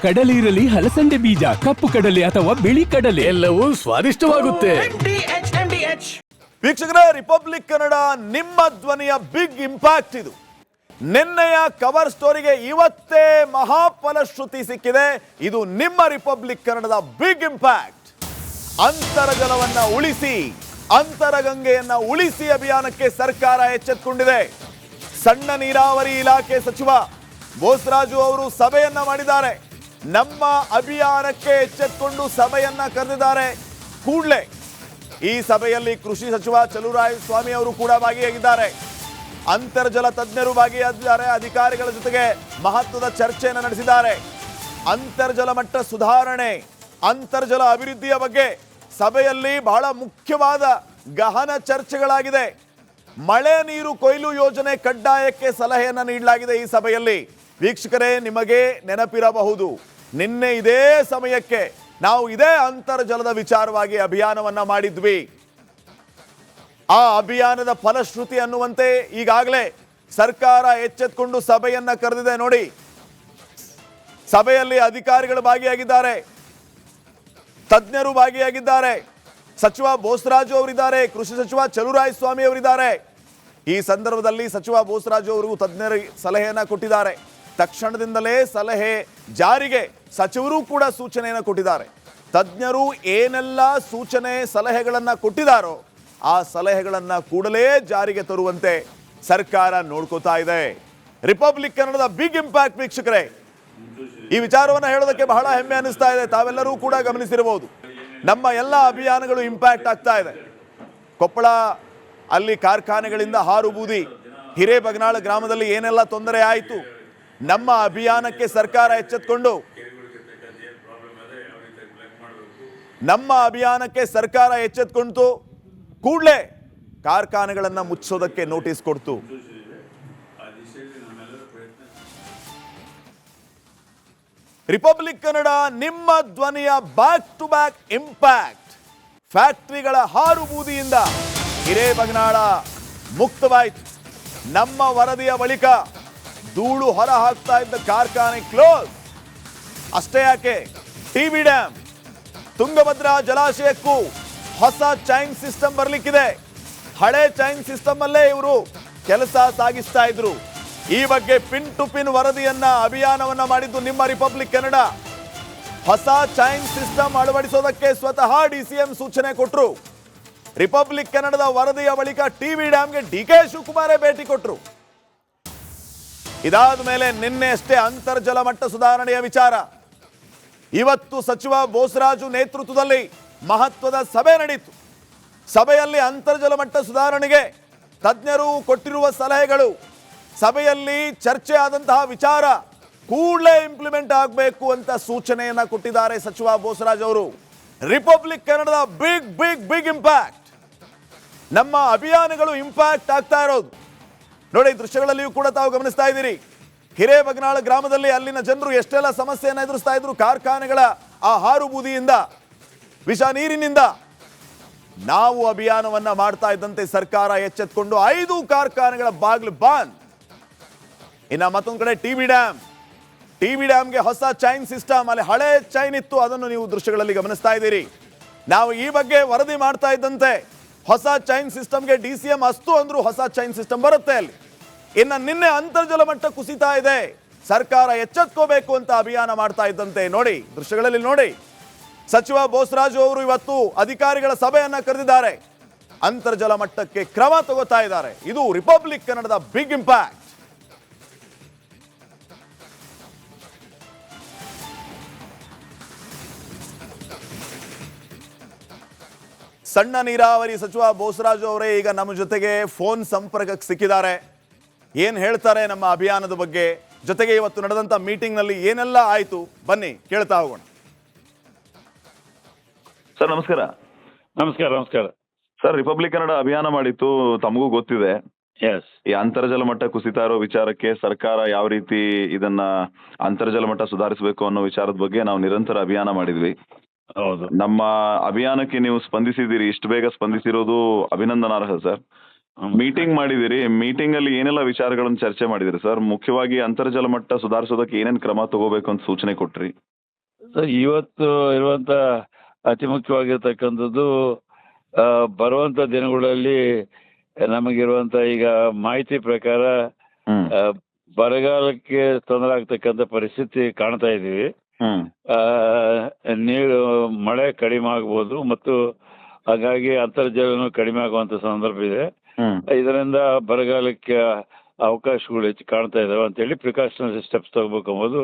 ಕಡಲೆ ಇರಲಿ, ಹಲಸಂದೆ ಬೀಜ, ಕಪ್ಪು ಕಡಲೆ ಅಥವಾ ಬಿಳಿ ಕಡಲೆ, ಎಲ್ಲವೂ ಸ್ವಾದಿಷ್ಟವಾಗುತ್ತೆ. ವೀಕ್ಷಕರೇ, ರಿಪಬ್ಲಿಕ್ ಕನ್ನಡ ನಿಮ್ಮ ಧ್ವನಿಯ ಬಿಗ್ ಇಂಪ್ಯಾಕ್ಟ್ ಇದು. ನಿನ್ನೆಯ ಕವರ್ ಸ್ಟೋರಿಗೆ ಇವತ್ತೇ ಮಹಾಫಲಶ್ರುತಿ ಸಿಕ್ಕಿದೆ. ಇದು ನಿಮ್ಮ ರಿಪಬ್ಲಿಕ್ ಕನ್ನಡದ ಬಿಗ್ ಇಂಪ್ಯಾಕ್ಟ್. ಅಂತರ್ಜಲವನ್ನ ಉಳಿಸಿ, ಅಂತರಗಂಗೆಯನ್ನ ಉಳಿಸಿ ಅಭಿಯಾನಕ್ಕೆ ಸರ್ಕಾರ ಎಚ್ಚೆತ್ತುಕೊಂಡಿದೆ. ಸಣ್ಣ ನೀರಾವರಿ ಇಲಾಖೆ ಸಚಿವ ಬೋಸರಾಜು ಅವರು ಸಭೆಯನ್ನ ಮಾಡಿದ್ದಾರೆ. ನಮ್ಮ ಅಭಿಯಾನಕ್ಕೆ ಎಚ್ಚೆತ್ತುಕೊಂಡು ಸಭೆಯನ್ನ ಕರೆದಿದ್ದಾರೆ. ಕೂಡಲೇ ಈ ಸಭೆಯಲ್ಲಿ ಕೃಷಿ ಸಚಿವ ಚಲುವರಾಯಸ್ವಾಮಿ ಅವರು ಕೂಡ ಭಾಗಿಯಾಗಿದ್ದಾರೆ. ಅಂತರ್ಜಲ ತಜ್ಞರು ಭಾಗಿಯಾಗಿದ್ದಾರೆ. ಅಧಿಕಾರಿಗಳ ಜೊತೆಗೆ ಮಹತ್ವದ ಚರ್ಚೆಯನ್ನು ನಡೆಸಿದ್ದಾರೆ. ಅಂತರ್ಜಲ ಮಟ್ಟ ಸುಧಾರಣೆ, ಅಂತರ್ಜಲ ಅಭಿವೃದ್ಧಿಯ ಬಗ್ಗೆ ಸಭೆಯಲ್ಲಿ ಬಹಳ ಮುಖ್ಯವಾದ ಗಹನ ಚರ್ಚೆಗಳಾಗಿದೆ. ಮಳೆ ನೀರು ಕೊಯ್ಲು ಯೋಜನೆ ಕಡ್ಡಾಯಕ್ಕೆ ಸಲಹೆಯನ್ನು ನೀಡಲಾಗಿದೆ ಈ ಸಭೆಯಲ್ಲಿ. ವೀಕ್ಷಕರೇ, ನಿಮಗೆ ನೆನಪಿರಬಹುದು, ನಿನ್ನೆ ಇದೇ ಸಮಯಕ್ಕೆ ನಾವು ಇದೇ ಅಂತರ್ಜಲದ ವಿಚಾರವಾಗಿ ಅಭಿಯಾನವನ್ನ ಮಾಡಿದ್ವಿ. ಆ ಅಭಿಯಾನದ ಫಲಶ್ರುತಿ ಅನ್ನುವಂತೆ ಈಗಾಗಲೇ ಸರ್ಕಾರ ಎಚ್ಚೆತ್ತುಕೊಂಡು ಸಭೆಯನ್ನ ಕರೆದಿದೆ. ನೋಡಿ, ಸಭೆಯಲ್ಲಿ ಅಧಿಕಾರಿಗಳು ಭಾಗಿಯಾಗಿದ್ದಾರೆ, ತಜ್ಞರು ಭಾಗಿಯಾಗಿದ್ದಾರೆ. ಸಚಿವ ಬೋಸರಾಜು ಅವರಿದ್ದಾರೆ, ಕೃಷಿ ಸಚಿವ ಚಲುವರಾಯಸ್ವಾಮಿ ಅವರಿದ್ದಾರೆ. ಈ ಸಂದರ್ಭದಲ್ಲಿ ಸಚಿವ ಬೋಸರಾಜು ಅವರು ತಜ್ಞರ ಸಲಹೆಯನ್ನ ಕೊಟ್ಟಿದ್ದಾರೆ. ತಕ್ಷಣದಿಂದಲೇ ಸಲಹೆ ಜಾರಿಗೆ ಸಚಿವರು ಕೂಡ ಸೂಚನೆಯನ್ನು ಕೊಟ್ಟಿದ್ದಾರೆ. ತಜ್ಞರು ಏನೆಲ್ಲ ಸೂಚನೆ ಸಲಹೆಗಳನ್ನ ಕೊಟ್ಟಿದ್ದಾರೋ ಆ ಸಲಹೆಗಳನ್ನ ಕೂಡಲೇ ಜಾರಿಗೆ ತರುವಂತೆ ಸರ್ಕಾರ ನೋಡ್ಕೋತಾ ಇದೆ. ರಿಪಬ್ಲಿಕ್ ಕನ್ನಡದ ಬಿಗ್ ಇಂಪ್ಯಾಕ್ಟ್. ವೀಕ್ಷಕರೇ, ಈ ವಿಚಾರವನ್ನು ಹೇಳೋದಕ್ಕೆ ಬಹಳ ಹೆಮ್ಮೆ ಅನಿಸ್ತಾ ಇದೆ. ತಾವೆಲ್ಲರೂ ಕೂಡ ಗಮನಿಸಿರಬಹುದು, ನಮ್ಮ ಎಲ್ಲ ಅಭಿಯಾನಗಳು ಇಂಪ್ಯಾಕ್ಟ್ ಆಗ್ತಾ ಇದೆ. ಕೊಪ್ಪಳ ಅಲ್ಲಿ ಕಾರ್ಖಾನೆಗಳಿಂದ ಹಾರು ಬೂದಿ, ಹಿರೇಬಗನಾಳ ಗ್ರಾಮದಲ್ಲಿ ಏನೆಲ್ಲ ತೊಂದರೆ ಆಯಿತು, ನಮ್ಮ ಅಭಿಯಾನಕ್ಕೆ ಸರ್ಕಾರ ಎಚ್ಚೆತ್ತುಕೊಂಡು ಕೂಡಲೇ ಕಾರ್ಖಾನೆಗಳನ್ನು ಮುಚ್ಚೋದಕ್ಕೆ ನೋಟಿಸ್ ಕೊಡ್ತು. ರಿಪಬ್ಲಿಕ್ ಕನ್ನಡ ನಿಮ್ಮ ಧ್ವನಿಯ back to back impact. ಫ್ಯಾಕ್ಟರಿಗಳ ಹಾರು ಬೂದಿಯಿಂದ Hirebaganal ಮುಕ್ತವಾಯಿತು. ನಮ್ಮ ವರದಿಯ ಬಳಿಕ ಧೂಳು ಹೊರ ಹಾಕ್ತಾ ಇದ್ದ ಕಾರ್ಖಾನೆ ಕ್ಲೋಸ್. ಅಷ್ಟೇ ಯಾಕೆ, ಟಿಬಿ ಡ್ಯಾಮ್, ತುಂಗಭದ್ರಾ ಜಲಾಶಯಕ್ಕೂ ಹೊಸ ಚೈನ್ ಸಿಸ್ಟಮ್ ಬರಲಿಕ್ಕಿದೆ. ಹಳೆ ಚೈನ್ ಸಿಸ್ಟಮ್ ಅಲ್ಲೇ ಇವರು ಕೆಲಸ ಸಾಗಿಸ್ತಾ ಇದ್ರು. ಈ ಬಗ್ಗೆ ಪಿನ್ ಟು ಪಿನ್ ವರದಿಯನ್ನ, ಅಭಿಯಾನವನ್ನ ಮಾಡಿದ್ದು ನಿಮ್ಮ ರಿಪಬ್ಲಿಕ್ ಕನ್ನಡ. ಹೊಸ ಚೈನ್ ಸಿಸ್ಟಮ್ ಅಳವಡಿಸೋದಕ್ಕೆ ಸ್ವತಃ ಡಿಸಿಎಂ ಸೂಚನೆ ಕೊಟ್ಟರು. ರಿಪಬ್ಲಿಕ್ ಕನ್ನಡದ ವರದಿಯ ಬಳಿಕ ಟಿಬಿ ಡ್ಯಾಮ್ಗೆ ಡಿಕೆ ಶಿವಕುಮಾರೇ ಭೇಟಿ ಕೊಟ್ಟರು. ಇದಾದ ಮೇಲೆ ನಿನ್ನೆ ಅಷ್ಟೇ ಅಂತರ್ಜಲ ಮಟ್ಟ ಸುಧಾರಣೆಯ ವಿಚಾರ. ಇವತ್ತು ಸಚಿವ ಬೋಸರಾಜು ನೇತೃತ್ವದಲ್ಲಿ ಮಹತ್ವದ ಸಭೆ ನಡೆಯಿತು. ಸಭೆಯಲ್ಲಿ ಅಂತರ್ಜಲ ಮಟ್ಟ ಸುಧಾರಣೆಗೆ ತಜ್ಞರು ಕೊಟ್ಟಿರುವ ಸಲಹೆಗಳು, ಸಭೆಯಲ್ಲಿ ಚರ್ಚೆ ಆದಂತಹ ವಿಚಾರ ಕೂಡಲೇ ಇಂಪ್ಲಿಮೆಂಟ್ ಆಗಬೇಕು ಅಂತ ಸೂಚನೆಯನ್ನ ಕೊಟ್ಟಿದ್ದಾರೆ ಸಚಿವ ಬೋಸರಾಜ್ ಅವರು. ರಿಪಬ್ಲಿಕ್ ಕನ್ನಡದ ಬಿಗ್ ಬಿಗ್ ಬಿಗ್ ಇಂಪ್ಯಾಕ್ಟ್. ನಮ್ಮ ಅಭಿಯಾನಗಳು ಇಂಪ್ಯಾಕ್ಟ್ ಆಗ್ತಾ ಇರೋದು ನೋಡಿ. ದೃಶ್ಯಗಳಲ್ಲಿಯೂ ಕೂಡ ತಾವು ಗಮನಿಸ್ತಾ ಇದ್ದೀರಿ. ಹಿರೇಬಗನಾಳ ಗ್ರಾಮದಲ್ಲಿ ಅಲ್ಲಿನ ಜನರು ಎಷ್ಟೆಲ್ಲ ಸಮಸ್ಯೆಯನ್ನು ಎದುರಿಸ್ತಾ ಇದ್ರು. ಕಾರ್ಖಾನೆಗಳ ಆ ಹಾರು ಬೂದಿಯಿಂದ, ವಿಷ ನೀರಿನಿಂದ. ನಾವು ಅಭಿಯಾನವನ್ನ ಮಾಡ್ತಾ ಇದ್ದಂತೆ ಸರ್ಕಾರ ಎಚ್ಚೆತ್ತುಕೊಂಡು 5 ಕಾರ್ಖಾನೆಗಳ ಬಾಗಿಲು ಬಂದ್. ಇನ್ನು ಮತ್ತೊಂದು ಕಡೆ ಟಿಬಿ ಡ್ಯಾಮ್ಗೆ ಹೊಸ ಚೈನ್ ಸಿಸ್ಟಮ್, ಅಲ್ಲಿ ಹಳೆ ಚೈನ್ ಇತ್ತು, ಅದನ್ನು ನೀವು ದೃಶ್ಯಗಳಲ್ಲಿ ಗಮನಿಸ್ತಾ ಇದ್ದೀರಿ. ನಾವು ಈ ಬಗ್ಗೆ ವರದಿ ಮಾಡ್ತಾ ಇದ್ದಂತೆ ಹೊಸ ಚೈನ್ ಸಿಸ್ಟಮ್ಗೆ ಡಿಸಿಎಂ ಅಸ್ತು ಅಂದ್ರು, ಹೊಸ ಚೈನ್ ಸಿಸ್ಟಮ್ ಬರುತ್ತೆ ಅಲ್ಲಿ. ಇನ್ನು ನಿನ್ನೆ ಅಂತರ್ಜಲ ಮಟ್ಟ ಕುಸಿತಾ ಇದೆ, ಸರ್ಕಾರ ಎಚ್ಚೆತ್ಕೋಬೇಕು ಅಂತ ಅಭಿಯಾನ ಮಾಡ್ತಾ ಇದ್ದಂತೆ ನೋಡಿ, ದೃಶ್ಯಗಳಲ್ಲಿ ನೋಡಿ, ಸಚಿವ ಬೋಸರಾಜು ಅವರು ಇವತ್ತು ಅಧಿಕಾರಿಗಳ ಸಭೆಯನ್ನ ಕರೆದಿದ್ದಾರೆ. ಅಂತರ್ಜಲ ಮಟ್ಟಕ್ಕೆ ಕ್ರಮ ತಗೋತಾ ಇದ್ದಾರೆ. ಇದು ರಿಪಬ್ಲಿಕ್ ಕನ್ನಡದ ಬಿಗ್ ಇಂಪ್ಯಾಕ್ಟ್. ಸಣ್ಣ ನೀರಾವರಿ ಸಚಿವ ಬೋಸರಾಜು ಅವರೇ ಈಗ ನಮ್ಮ ಜೊತೆಗೆ ಫೋನ್ ಸಂಪರ್ಕಕ್ಕೆ ಸಿಕ್ಕಿದ್ದಾರೆ. ಏನ್ ಹೇಳ್ತಾರೆ ನಮ್ಮ ಅಭಿಯಾನದ ಬಗ್ಗೆ, ಜೊತೆಗೆ ಇವತ್ತು ನಡೆದಂತ ಮೀಟಿಂಗ್ ನಲ್ಲಿ ಏನೆಲ್ಲ ಆಯ್ತು, ಬನ್ನಿ ಕೇಳ್ತಾ ಹೋಗೋಣ. ಸರ್ ನಮಸ್ಕಾರ. ನಮಸ್ಕಾರ. ನಮಸ್ಕಾರ ಸರ್, ರಿಪಬ್ಲಿಕ್ ಕನ್ನಡ ಅಭಿಯಾನ ಮಾಡಿತ್ತು, ತಮಗೂ ಗೊತ್ತಿದೆ. ಎಸ್. ಈ ಅಂತರ್ಜಲ ಮಟ್ಟ ಕುಸಿತಾ ಇರೋ ವಿಚಾರಕ್ಕೆ ಸರ್ಕಾರ ಯಾವ ರೀತಿ ಇದನ್ನ ಅಂತರ್ಜಲ ಮಟ್ಟ ಸುಧಾರಿಸಬೇಕು ಅನ್ನೋ ವಿಚಾರದ ಬಗ್ಗೆ ನಾವು ನಿರಂತರ ಅಭಿಯಾನ ಮಾಡಿದ್ವಿ. ಹೌದು. ನಮ್ಮ ಅಭಿಯಾನಕ್ಕೆ ನೀವು ಸ್ಪಂದಿಸಿದ್ದೀರಿ, ಇಷ್ಟು ಬೇಗ ಸ್ಪಂದಿಸಿರೋದು ಅಭಿನಂದನಾರ್ಹ ಸರ್. ಮೀಟಿಂಗ್ ಮಾಡಿದಿರಿ. ಮೀಟಿಂಗ್ ಅಲ್ಲಿ ಏನೆಲ್ಲ ವಿಚಾರಗಳನ್ನು ಚರ್ಚೆ ಮಾಡಿದಿರಿ ಸರ್? ಮುಖ್ಯವಾಗಿ ಅಂತರ್ಜಲ ಮಟ್ಟ ಸುಧಾರಿಸೋದಕ್ಕೆ ಏನೇನ್ ಕ್ರಮ ತಗೋಬೇಕು ಅಂತ ಸೂಚನೆ ಕೊಟ್ರಿ? ಸರ್, ಇವತ್ತು ಇರುವಂತ ಅತಿ ಮುಖ್ಯವಾಗಿರ್ತಕ್ಕಂಥದ್ದು ಬರುವಂತ ದಿನಗಳಲ್ಲಿ ನಮಗಿರುವಂತ ಈಗ ಮಾಹಿತಿ ಪ್ರಕಾರ ಹ್ಮ್ ಆ, ಬರಗಾಲಕ್ಕೆ ತೊಂದರೆ ಆಗ್ತಕ್ಕಂಥ ಪರಿಸ್ಥಿತಿ ಕಾಣ್ತಾ ಇದ್ದೀವಿ. ಹ್ಮ್ ನೀರು ಮಳೆ ಕಡಿಮೆ ಆಗ್ಬೋದು ಮತ್ತು ಹಾಗಾಗಿ ಅಂತರ್ಜಲನೂ ಕಡಿಮೆ ಆಗುವಂತ ಸಂದರ್ಭ ಇದೆ. ಹ್ಮ್ ಇದರಿಂದ ಬರಗಾಲಕ್ಕೆ ಅವಕಾಶಗಳು ಹೆಚ್ಚು ಕಾಣ್ತಾ ಇದಾವೆ ಅಂತೇಳಿ ಪ್ರಿಕಾಷನರಿ ಸ್ಟೆಪ್ಸ್ ತಗೋಬೇಕು ಎಂಬುದು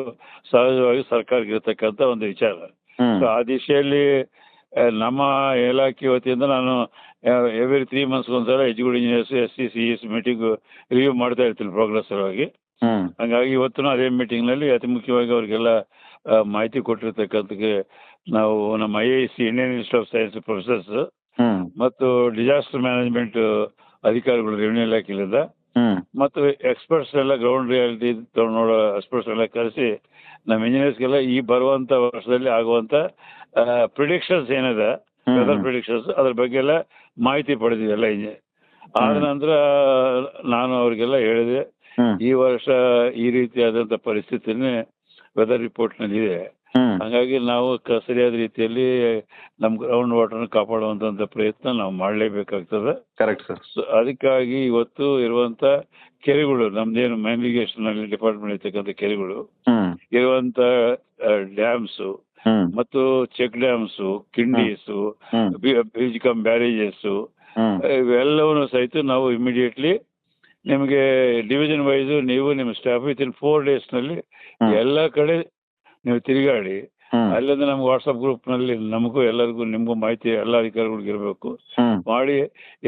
ಸಹಜವಾಗಿ ಸರ್ಕಾರಕ್ಕೆ ಇರತಕ್ಕಂಥ ಒಂದು ವಿಚಾರ. ಹ್ಮ್ ಸೊ ಆ ದಿಶೆಯಲ್ಲಿ ನಮ್ಮ ಇಲಾಖೆ ವತಿಯಿಂದ ನಾನು ಎವ್ರಿ 3 months ಒಂದ್ಸಲ education engineers SCCS meeting review ಮಾಡ್ತಾ ಇರ್ತೀನಿ ಪ್ರೋಗ್ರೆಸ್ ಸಲುವಾಗಿ. ಹ್ಮ್ ಹಂಗಾಗಿ ಇವತ್ತು ಅದೇ ಮೀಟಿಂಗ್ನಲ್ಲಿ ಅತಿ ಮುಖ್ಯವಾಗಿ ಅವ್ರಿಗೆಲ್ಲ ಮಾಹಿತಿ ಕೊಟ್ಟಿರ್ತಕ್ಕಂಥಕ್ಕೆ ನಾವು ನಮ್ಮ IIC Indian institute of science professors hmm ಮತ್ತು ಡಿಸಾಸ್ಟರ್ ಮ್ಯಾನೇಜ್ಮೆಂಟ್ ಅಧಿಕಾರಿಗಳು ರೆವಿನ್ಯೂ ಇಲಾಖೆಯಿಂದ ಹ್ಮ್ ಮತ್ತು ಎಕ್ಸ್ಪರ್ಟ್ಸ್ ಎಲ್ಲ ಗ್ರೌಂಡ್ ರಿಯಾಲಿಟಿ ನೋಡೋ ಎಕ್ಸ್ಪರ್ಟ್ಸ್ ಎಲ್ಲ ಕರೆಸಿ ನಮ್ಮ ಇಂಜಿನಿಯರ್ಸ್ಗೆಲ್ಲ ಈ ಬರುವಂತ ವರ್ಷದಲ್ಲಿ ಆಗುವಂತ ಪ್ರಿಡಿಕ್ಷನ್ಸ್ ಏನಿದೆ ವೆದರ್ ಪ್ರಿಡಿಕ್ಷನ್ಸ್ ಅದ್ರ ಬಗ್ಗೆ ಎಲ್ಲ ಮಾಹಿತಿ ಪಡೆದಿವಿ ಎಲ್ಲ ಆದ ನಂತರ ನಾನು ಅವ್ರಿಗೆಲ್ಲ ಹೇಳಿದೆ, ಹ್ಮ್ ಈ ವರ್ಷ ಈ ರೀತಿಯಾದಂಥ ಪರಿಸ್ಥಿತಿನೇ ವೆದರ್ ರಿಪೋರ್ಟ್ನಲ್ಲಿ ಇದೆ. ಹ್ಮ್ ಹಾಗಾಗಿ ನಾವು ಸರಿಯಾದ ರೀತಿಯಲ್ಲಿ ನಮ್ಮ ಗ್ರೌಂಡ್ ವಾಟರ್ನ ಕಾಪಾಡುವಂತ ಪ್ರಯತ್ನ ನಾವು ಮಾಡಲೇಬೇಕಾಗ್ತದೆ. Correct sir. ಅದಕ್ಕಾಗಿ ಇವತ್ತು ಇರುವಂತ ಕೆರೆಗಳು ನಮ್ದೇನು ಮೈನಿಗೇಷನ್ ಅಲ್ಲಿ ಡಿಪಾರ್ಟ್ಮೆಂಟ್ ಇರ್ತಕ್ಕಂಥ ಕೆರೆಗಳು ಹ್ಮ್ ಇರುವಂತ ಡ್ಯಾಮ್ಸ್ ಹ್ಮ್ ಮತ್ತು ಚೆಕ್ ಡ್ಯಾಮ್ಸ್, ಕಿಂಡೀಸು, ಹ್ಮ್ ಬೀಜ್ ಕಮ್ ಬ್ಯಾರೇಜಸ್ ಹ್ಮ್ ಇವೆಲ್ಲವನ್ನು ಸಹಿತ ನಾವು ಇಮಿಡಿಯೇಟ್ಲಿ ನಿಮಗೆ ಡಿವಿಷನ್ ವೈಸ್ ನೀವು ನಿಮ್ಮ ಸ್ಟಾಫ್ ವಿತಿನ್ 4 days ನಲ್ಲಿ ಎಲ್ಲ ಕಡೆ ನೀವು ತಿರುಗಾಡಿ ಹ್ಮ್ ಅಲ್ಲಿಂದ ನಮ್ಗೆ ವಾಟ್ಸಪ್ ಗ್ರೂಪ್ನಲ್ಲಿ ನಮಗೂ ಎಲ್ಲರಿಗೂ ನಿಮಗೂ ಮಾಹಿತಿ ಎಲ್ಲ ಅಧಿಕಾರಿಗಳಿಗೆ ಇರಬೇಕು ಹ್ಮ್ ಮಾಡಿ.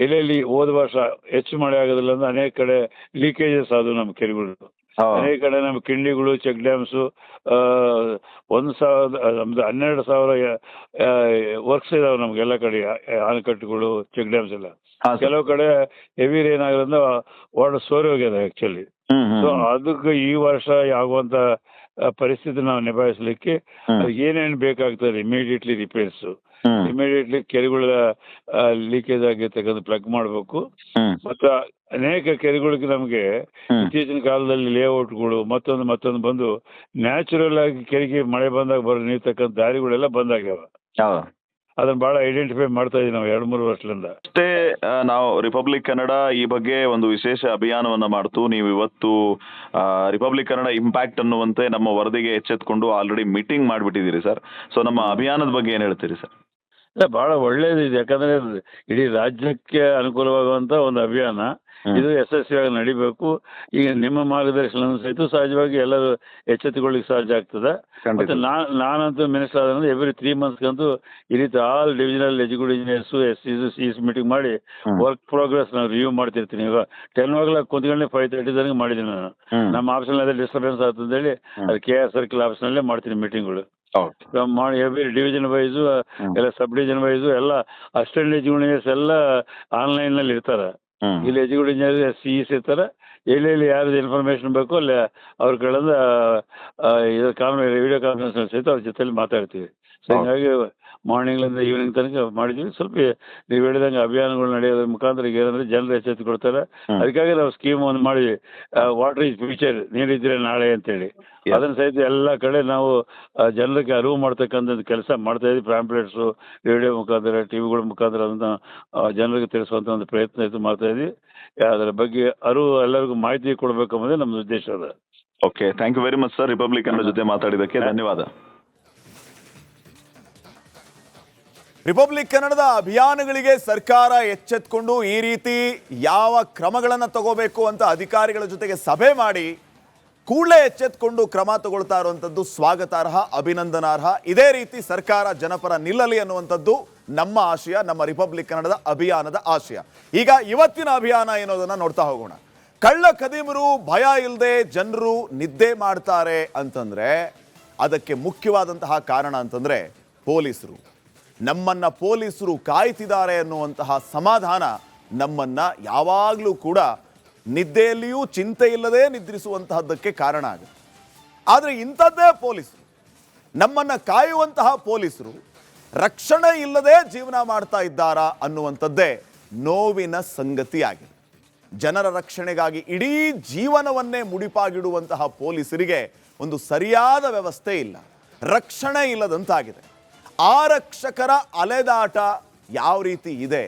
ಎಲ್ಲೆಲ್ಲಿ ಹೋದ ವರ್ಷ ಹೆಚ್ಚು ಮಳೆ ಆಗೋದಿಲ್ಲ ಅಂದ್ರೆ ಅನೇಕ ಕಡೆ ಲೀಕೇಜಸ್ ಆದವು ನಮ್ಮ ಕೆರೆಗಳು. ಅನೇಕ ಕಡೆ ನಮ್ಮ ಕಿಂಡಿಗಳು, ಚೆಕ್ ಡ್ಯಾಮ್ಸು 12,000 ವರ್ಕ್ಸ್ ಇದಾವೆ ನಮ್ಗೆಲ್ಲ ಕಡೆ, ಆಣೆಕಟ್ಟುಗಳು, ಚೆಕ್ ಡ್ಯಾಮ್ಸ್ ಎಲ್ಲ. ಕೆಲವು ಕಡೆ ಹೆವಿ ರೇನ್ ಆಗೋದ್ರಿಂದ ವಾಟರ್ ಸೋರಿ ಹೋಗ್ಯದ ಆಕ್ಚುಲಿ. ಸೊ ಅದಕ್ಕೆ ಈ ವರ್ಷ ಆಗುವಂತ ಪರಿಸ್ಥಿತಿ ನಾವು ನಿಭಾಯಿಸಲಿಕ್ಕೆ ಏನೇನು ಬೇಕಾಗ್ತದೆ ಇಮಿಡಿಯೇಟ್ಲಿ ರಿಪೇರ್ಸ್, ಇಮಿಡಿಯೇಟ್ಲಿ ಕೆರೆಗಳ ಲೀಕೇಜ್ ಆಗಿರ್ತಕ್ಕಂಥ ಪ್ಲಗ್ ಮಾಡಬೇಕು. ಮತ್ತು ಅನೇಕ ಕೆರೆಗಳಿಗೆ ನಮಗೆ ಇತ್ತೀಚಿನ ಕಾಲದಲ್ಲಿ ಲೇಔಟ್ಗಳು ಮತ್ತೊಂದು ಬಂದು ನ್ಯಾಚುರಲ್ ಆಗಿ ಕೆರೆಗೆ ಮಳೆ ಬಂದಾಗ ನೀರ್ತಕ್ಕಂಥ ದಾರಿಗಳೆಲ್ಲ ಬಂದಾಗ್ಯಾವ. ಅದನ್ನ ಬಹಳ ಐಡೆಂಟಿಫೈ ಮಾಡ್ತಾ ಇದೀವಿ ನಾವು 2-3 ವರ್ಷದಿಂದ. ಅಷ್ಟೇ ನಾವು ರಿಪಬ್ಲಿಕ್ ಕನ್ನಡ ಈ ಬಗ್ಗೆ ಒಂದು ವಿಶೇಷ ಅಭಿಯಾನವನ್ನ ಮಾಡ್ತು. ನೀವು ಇವತ್ತು ರಿಪಬ್ಲಿಕ್ ಕನ್ನಡ ಇಂಪ್ಯಾಕ್ಟ್ ಅನ್ನುವಂತೆ ನಮ್ಮ ವರದಿಗೆ ಎಚ್ಚೆತ್ಕೊಂಡು ಆಲ್ರೆಡಿ ಮೀಟಿಂಗ್ ಮಾಡಿಬಿಟ್ಟಿದ್ದೀರಿ ಸರ್. ಸೊ ನಮ್ಮ ಅಭಿಯಾನದ ಬಗ್ಗೆ ಏನ್ ಹೇಳ್ತೀರಿ ಸರ್? ಬಹಳ ಒಳ್ಳೇದಿದೆ, ಯಾಕಂದ್ರೆ ಇಡೀ ರಾಜ್ಯಕ್ಕೆ ಅನುಕೂಲವಾಗುವಂತ ಒಂದು ಅಭಿಯಾನ ಇದು ಯಶಸ್ವಿಯಾಗಿ ನಡಿಬೇಕು. ಈಗ ನಿಮ್ಮ ಮಾರ್ಗದರ್ಶನ ಸಹಿತ ಸಹಜವಾಗಿ ಎಲ್ಲರೂ ಎಚ್ಚೆತ್ತುಕೊಳ್ಳಿಕ್ಕೆ ಸಹಜ ಆಗ್ತದೆ. ಮತ್ತೆ ನಾನಂತೂ ಮಿನಿಸ್ಟರ್ ಆದ್ರೆ ಎವ್ರಿ 3 months ಅಂತೂ ಈ ರೀತಿ all divisional education engineers SCCS meeting ಮಾಡಿ ವರ್ಕ್ ಪ್ರೋಗ್ರೆಸ್ ನಾವು ರಿವ್ಯೂ ಮಾಡ್ತಿರ್ತೀನಿ. ಈಗ 10 o'clock ಕುಂತ್ಕೊಂಡು 5:30 ತನಕ ಮಾಡಿದ್ದೀನಿ ನಾನು. ನಮ್ಮ ಆಫೀಸ್ನಲ್ಲಿ ಡಿಸ್ಟರ್ಬೆನ್ಸ್ ಆಗ್ತದೆ ಹೇಳಿ ಅದು KR ಸರ್ಕಲ್ ಆಫೀಸ್ನಲ್ಲೇ ಮಾಡ್ತೀನಿ ಮೀಟಿಂಗ್ಗಳು ಮಾಡಿ. ಎವ್ರಿ ಡಿವಿಷನ್ ವೈಸು ಎಲ್ಲ ಸಬ್ ಡಿವಿಷನ್ ವೈಸು ಎಲ್ಲ ಅಸಿಸ್ಟೆಂಟ್ ಎಜುಕೇಷನ್ ಇಂಜಿನಿಯರ್ಸ್ ಎಲ್ಲ ಆನ್ಲೈನ್ ನಲ್ಲಿ ಇರ್ತಾರೆ. ಇಲ್ಲಿ ಎಜುಕೇಷನ್ ಇಂಜಿನಿಯರ್ CEs ಇರ್ತಾರೆ. ಎಲ್ಲೆಲ್ಲಿ ಯಾರ್ದು ಇನ್ಫಾರ್ಮೇಶನ್ ಬೇಕೋ ಅಲ್ಲಿ ಅವ್ರ ಕಡೆಯಿಂದ ವಿಡಿಯೋ ಕಾನ್ಫರೆನ್ಸ್ ಸಹಿತ ಅವ್ರ ಜೊತೆಲಿ ಮಾತಾಡ್ತೀವಿ. ಸೊ ಹಿಂಗಾಗಿ ಮಾರ್ನಿಂಗ್ಲಿಂದ ಈವ್ನಿಂಗ್ ತನಕ ಮಾಡಿದ್ವಿ. ಸ್ವಲ್ಪ ನೀವು ಹೇಳಿದಂಗೆ ಅಭಿಯಾನಗಳು ನಡೆಯೋದ್ರ ಮುಖಾಂತರ ಏನಂದ್ರೆ ಜನರು ಎಚ್ಚೆತ್ತುಕೊಳ್ತಾರೆ. ಅದಕ್ಕಾಗಿ ನಾವು ಸ್ಕೀಮ್ ಒಂದು ಮಾಡಿ ವಾಟರ್ ಈಸ್ ಫ್ಯೂಚರ್, ನೀರಿದ್ರೆ ನಾಳೆ ಅಂತೇಳಿ ಅದನ್ನ ಸಹಿತ ಎಲ್ಲ ಕಡೆ ನಾವು ಜನರಿಗೆ ಅರಿವು ಮಾಡ್ತಕ್ಕಂಥ ಕೆಲಸ ಮಾಡ್ತಾ ಇದ್ವಿ. ಪ್ಯಾಂಪ್ಲೆಟ್ಸು, ರೇಡಿಯೋ ಮುಖಾಂತರ, ಟಿವಿಗಳ ಮುಖಾಂತರ ಅದನ್ನ ಜನರಿಗೆ ತಿಳಿಸುವಂತ ಒಂದು ಪ್ರಯತ್ನ ಮಾಡ್ತಾ ಇದ್ವಿ. ಅದರ ಬಗ್ಗೆ ಅರಿವು ಎಲ್ಲರಿಗೂ ಮಾಹಿತಿ ಕೊಡಬೇಕು ಅನ್ನೋದೇ ನಮ್ಮ ಉದ್ದೇಶ ಅದ. Okay, thank you very much sir. Republic Kannada ಜೊತೆ ಮಾತಾಡಿದ್ದಕ್ಕೆ ಧನ್ಯವಾದ. ರಿಪಬ್ಲಿಕ್ ಕನ್ನಡದ ಅಭಿಯಾನಗಳಿಗೆ ಸರ್ಕಾರ ಎಚ್ಚೆತ್ಕೊಂಡು ಈ ರೀತಿ ಯಾವ ಕ್ರಮಗಳನ್ನು ತಗೋಬೇಕು ಅಂತ ಅಧಿಕಾರಿಗಳ ಜೊತೆಗೆ ಸಭೆ ಮಾಡಿ ಕೂಡಲೇ ಎಚ್ಚೆತ್ಕೊಂಡು ಕ್ರಮ ತಗೊಳ್ತಾ ಇರುವಂಥದ್ದು ಸ್ವಾಗತಾರ್ಹ, ಅಭಿನಂದನಾರ್ಹ. ಇದೇ ರೀತಿ ಸರ್ಕಾರ ಜನಪರ ನಿಲ್ಲಲಿ ಅನ್ನುವಂಥದ್ದು ನಮ್ಮ ಆಶಯ, ನಮ್ಮ ರಿಪಬ್ಲಿಕ್ ಕನ್ನಡದ ಅಭಿಯಾನದ ಆಶಯ. ಈಗ ಇವತ್ತಿನ ಅಭಿಯಾನ ಏನೋದನ್ನ ನೋಡ್ತಾ ಹೋಗೋಣ. ಕಳ್ಳ ಖದೀಮರು ಭಯ ಇಲ್ಲದೆ ಜನರು ನಿದ್ದೆ ಮಾಡ್ತಾರೆ ಅಂತಂದ್ರೆ ಅದಕ್ಕೆ ಮುಖ್ಯವಾದಂತಹ ಕಾರಣ ಅಂತಂದ್ರೆ ಪೊಲೀಸರು. ನಮ್ಮನ್ನ ಪೊಲೀಸರು ಕಾಯ್ತಿದ್ದಾರೆ ಅನ್ನುವಂತಹ ಸಮಾಧಾನ ನಮ್ಮನ್ನ ಯಾವಾಗಲೂ ಕೂಡ ನಿದ್ದೆಯಲ್ಲಿಯೂ ಚಿಂತೆ ಇಲ್ಲದೆ ನಿದ್ರಿಸುವಂತಹದ್ದಕ್ಕೆ ಕಾರಣ ಆಗುತ್ತೆ. ಆದರೆ ಇಂಥದ್ದೇ ಪೊಲೀಸರು, ನಮ್ಮನ್ನ ಕಾಯುವಂತಹ ಪೊಲೀಸರು ರಕ್ಷಣೆ ಇಲ್ಲದೆ ಜೀವನ ಮಾಡ್ತಾ ಇದ್ದಾರಾ ಅನ್ನುವಂಥದ್ದೇ ನೋವಿನ ಸಂಗತಿಯಾಗಿದೆ. ಜನರ ರಕ್ಷಣೆಗಾಗಿ ಇಡೀ ಜೀವನವನ್ನೇ ಮುಡಿಪಾಗಿಡುವಂತಹ ಪೊಲೀಸರಿಗೆ ಒಂದು ಸರಿಯಾದ ವ್ಯವಸ್ಥೆ ಇಲ್ಲ, ರಕ್ಷಣೆ ಇಲ್ಲದಂತಾಗಿದೆ. ಆರಕ್ಷಕರ ಅಲೆದಾಟ ಯಾವ ರೀತಿ ಇದೆ,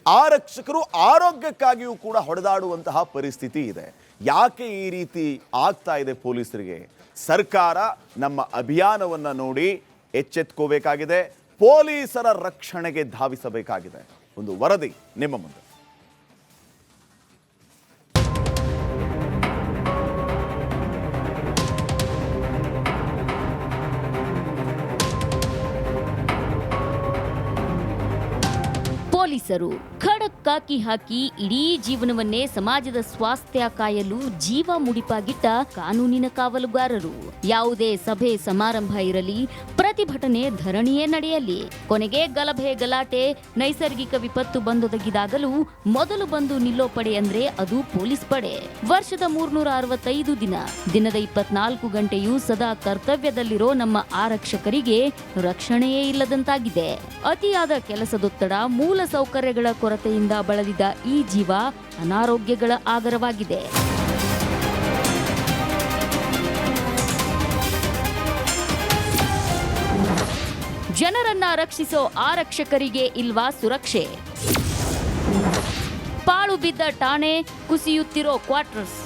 ಆರಕ್ಷಕರು ಆರೋಗ್ಯಕ್ಕಾಗಿಯೂ ಕೂಡ ಹೊಡೆದಾಡುವಂತಹ ಪರಿಸ್ಥಿತಿ ಇದೆ. ಯಾಕೆ ಈ ರೀತಿ ಆಗ್ತಾ ಇದೆ ಪೊಲೀಸರಿಗೆ? ಸರ್ಕಾರ ನಮ್ಮ ಅಭಿಯಾನವನ್ನು ನೋಡಿ ಎಚ್ಚೆತ್ಕೋಬೇಕಾಗಿದೆ, ಪೊಲೀಸರ ರಕ್ಷಣೆಗೆ ಧಾವಿಸಬೇಕಾಗಿದೆ. ಒಂದು ವರದಿ ನಿಮ್ಮ ಮುಂದೆ. ಪೊಲೀಸರು ಖಡಕ್ ಕಾಕಿ ಹಾಕಿ ಇಡೀ ಜೀವನವನ್ನೇ ಸಮಾಜದ ಸ್ವಾಸ್ಥ್ಯ ಕಾಯಲು ಜೀವ ಮುಡಿಪಾಗಿಟ್ಟ ಕಾನೂನಿನ ಕಾವಲುಗಾರರು. ಯಾವುದೇ ಸಭೆ ಸಮಾರಂಭ ಇರಲಿ, ಪ್ರತಿಭಟನೆ ಧರಣಿಯೇ ನಡೆಯಲಿ, ಕೊನೆಗೆ ಗಲಭೆ ಗಲಾಟೆ ನೈಸರ್ಗಿಕ ವಿಪತ್ತು ಬಂದೊದಗಿದಾಗಲೂ ಮೊದಲು ಬಂದು ನಿಲ್ಲೋ ಪಡೆ ಅಂದ್ರೆ ಅದು ಪೊಲೀಸ್ ಪಡೆ. ವರ್ಷದ 365 ದಿನದ 24 ಗಂಟೆಯೂ ಸದಾ ಕರ್ತವ್ಯದಲ್ಲಿರೋ ನಮ್ಮ ಆರಕ್ಷಕರಿಗೆ ರಕ್ಷಣೆಯೇ ಇಲ್ಲದಂತಾಗಿದೆ. ಅತಿಯಾದ ಕೆಲಸದೊತ್ತಡ, ಮೂಲ ಸೌಕರ್ಯಗಳ ಕೊರತೆಯಿಂದ ಬಳಲಿದ ಈ ಜೀವ ಅನಾರೋಗ್ಯಗಳ ಆಗರವಾಗಿದೆ. ಜನರನ್ನ ರಕ್ಷಿಸೋ ಆರಕ್ಷಕರಿಗೆ ಇಲ್ವಾ ಸುರಕ್ಷೆ? ಪಾಳು ಬಿದ್ದ ಠಾಣೆ, ಕುಸಿಯುತ್ತಿರೋ ಕ್ವಾರ್ಟರ್ಸ್.